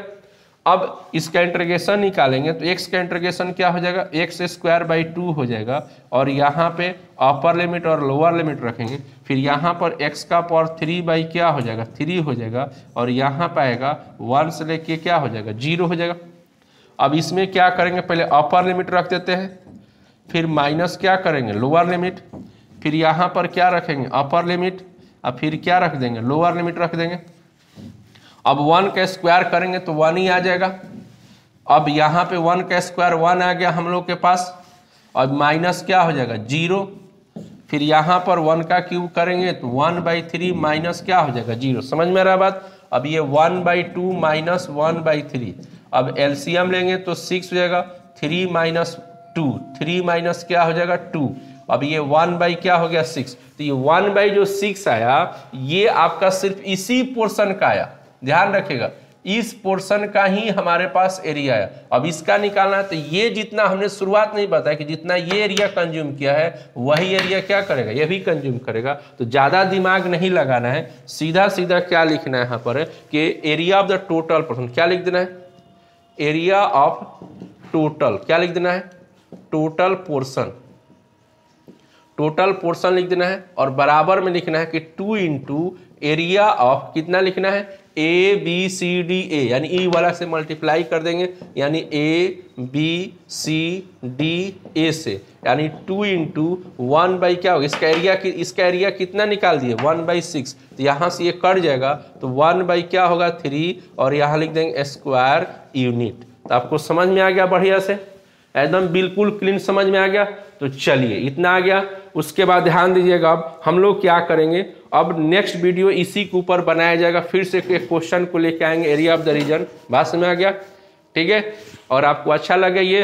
Speaker 1: अब इसका इंटीग्रेशन निकालेंगे तो x का इंटीग्रेशन क्या हो जाएगा, x² 2 हो जाएगा, और यहाँ पे अपर लिमिट और लोअर लिमिट रखेंगे। फिर यहाँ पर x का पावर 3 क्या हो जाएगा, 3 हो जाएगा, और यहाँ पे आएगा 1 से लेके क्या हो जाएगा, 0 हो जाएगा। अब इसमें क्या करेंगे, पहले अपर लिमिट रख देते हैं, फिर माइनस क्या करेंगे, लोअर लिमिट, फिर यहाँ पर क्या रखेंगे, अपर लिमिट, अब फिर क्या रख देंगे, लोअर लिमिट रख देंगे। अब 1 का स्क्वायर करेंगे तो 1 ही आ जाएगा। अब यहाँ पे 1 का स्क्वायर 1 आ गया हम लोग के पास, और माइनस क्या हो जाएगा, 0। फिर यहाँ पर 1 का क्यूब करेंगे तो 1/3 माइनस क्या हो जाएगा, 0। समझ में आ रहा बात। अब ये 1/2 माइनस 1/3, अब एलसीएम लेंगे तो 6 हो जाएगा, 3 - 2, 3 माइनस क्या हो जाएगा, 2। अब ये 1 क्या हो गया, 6। तो ये 1 जो 6 आया ये आपका सिर्फ इसी पोर्शन का आया, ध्यान रखिएगा, इस पोर्शन का ही हमारे पास एरिया है। अब इसका निकालना है तो ये जितना हमने शुरुआत नहीं बताया कि जितना ये एरिया कंज्यूम किया है वही एरिया क्या करेगा, ये भी कंज्यूम करेगा। तो ज़्यादा दिमाग नहीं लगाना है, सीधा सीधा क्या लिखना है यहाँ पर कि area of the total portion, क्या लिख देना है, एरिया ऑफ टोटल, क्या लिख देना है, टोटल पोर्शन, टोटल पोर्शन लिख देना है। और बराबर में लिखना है कि 2 इंटू एरिया ऑफ, कितना लिखना है, ए बी सी डी ए, यानी ई वाला से मल्टीप्लाई कर देंगे, यानी A B C D A से, यानी 2 इंटू 1 बाई क्या होगा, इसका एरिया कितना निकाल दिए 1/6, तो यहाँ से ये कट जाएगा तो 1 बाई क्या होगा 3, और यहाँ लिख देंगे स्क्वायर यूनिट। तो आपको समझ में आ गया, बढ़िया से एकदम बिल्कुल क्लीन समझ में आ गया। तो चलिए इतना आ गया। उसके बाद ध्यान दीजिएगा, अब हम लोग क्या करेंगे, अब नेक्स्ट वीडियो इसी के ऊपर बनाया जाएगा, फिर से एक क्वेश्चन को लेके आएंगे, एरिया ऑफ द रीजन। बात समझ आ गया, ठीक है। और आपको अच्छा लगे ये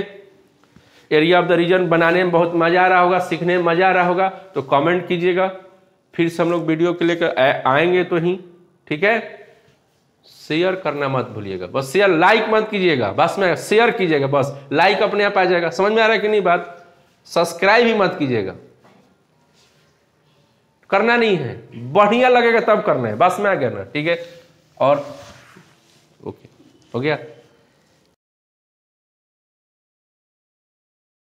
Speaker 1: एरिया ऑफ द रीजन बनाने में बहुत मजा आ रहा होगा, सीखने में मजा आ रहा होगा, तो कमेंट कीजिएगा, फिर से हम लोग वीडियो के लेकर आएंगे तो ही, ठीक है। शेयर करना मत भूलिएगा, बस शेयर, लाइक मत कीजिएगा, बस में शेयर कीजिएगा, बस लाइक अपने आप आ जाएगा। समझ में आ रहा है कि नहीं बात। सब्सक्राइब ही मत कीजिएगा, करना नहीं है, बढ़िया लगेगा तब करना है, बस में आ गया ना, ठीक है। और ओके हो गया।